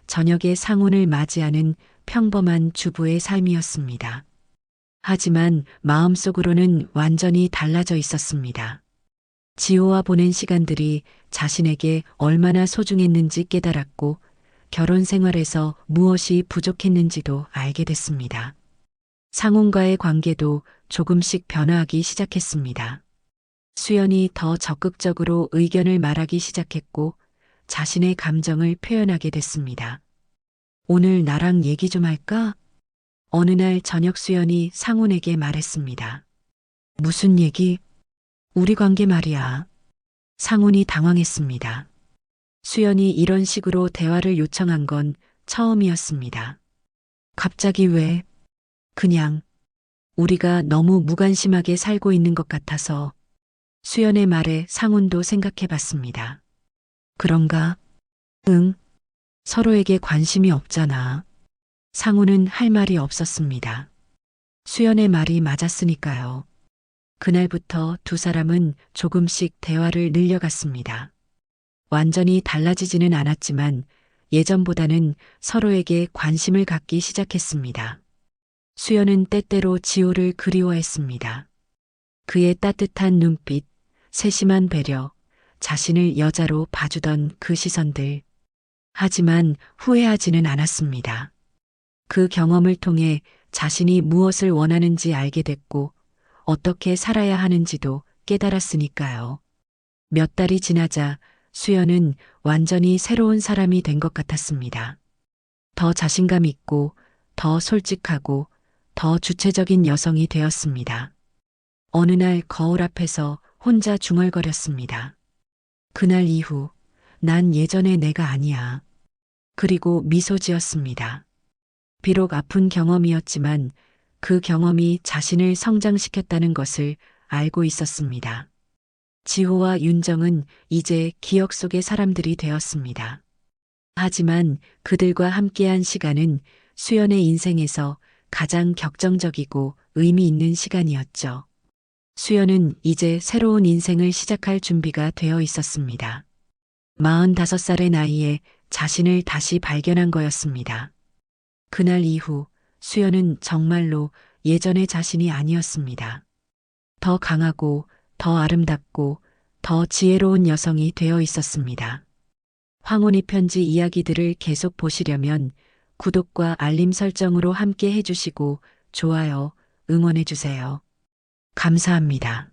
저녁에 상훈을 맞이하는 평범한 주부의 삶이었습니다. 하지만 마음속으로는 완전히 달라져 있었습니다. 지호와 보낸 시간들이 자신에게 얼마나 소중했는지 깨달았고 결혼 생활에서 무엇이 부족했는지도 알게 됐습니다. 상훈과의 관계도 조금씩 변화하기 시작했습니다. 수연이 더 적극적으로 의견을 말하기 시작했고 자신의 감정을 표현하게 됐습니다. 오늘 나랑 얘기 좀 할까? 어느 날 저녁 수연이 상훈에게 말했습니다. 무슨 얘기? 우리 관계 말이야. 상훈이 당황했습니다. 수연이 이런 식으로 대화를 요청한 건 처음이었습니다. 갑자기 왜? 그냥 우리가 너무 무관심하게 살고 있는 것 같아서. 수연의 말에 상훈도 생각해 봤습니다. 그런가? 응. 서로에게 관심이 없잖아. 상훈은 할 말이 없었습니다. 수연의 말이 맞았으니까요. 그날부터 두 사람은 조금씩 대화를 늘려갔습니다. 완전히 달라지지는 않았지만 예전보다는 서로에게 관심을 갖기 시작했습니다. 수연은 때때로 지호를 그리워했습니다. 그의 따뜻한 눈빛, 세심한 배려, 자신을 여자로 봐주던 그 시선들. 하지만 후회하지는 않았습니다. 그 경험을 통해 자신이 무엇을 원하는지 알게 됐고 어떻게 살아야 하는지도 깨달았으니까요. 몇 달이 지나자 수연은 완전히 새로운 사람이 된 것 같았습니다. 더 자신감 있고 더 솔직하고 더 주체적인 여성이 되었습니다. 어느 날 거울 앞에서 혼자 중얼거렸습니다. 그날 이후 난 예전의 내가 아니야. 그리고 미소 지었습니다. 비록 아픈 경험이었지만 그 경험이 자신을 성장시켰다는 것을 알고 있었습니다. 지호와 윤정은 이제 기억 속의 사람들이 되었습니다. 하지만 그들과 함께한 시간은 수연의 인생에서 가장 격정적이고 의미 있는 시간이었죠. 수연은 이제 새로운 인생을 시작할 준비가 되어 있었습니다. 45살의 나이에 자신을 다시 발견한 거였습니다. 그날 이후 수연은 정말로 예전의 자신이 아니었습니다. 더 강하고 더 아름답고 더 지혜로운 여성이 되어 있었습니다. 황혼의 편지 이야기들을 계속 보시려면 구독과 알림 설정으로 함께 해주시고 좋아요, 응원해주세요. 감사합니다.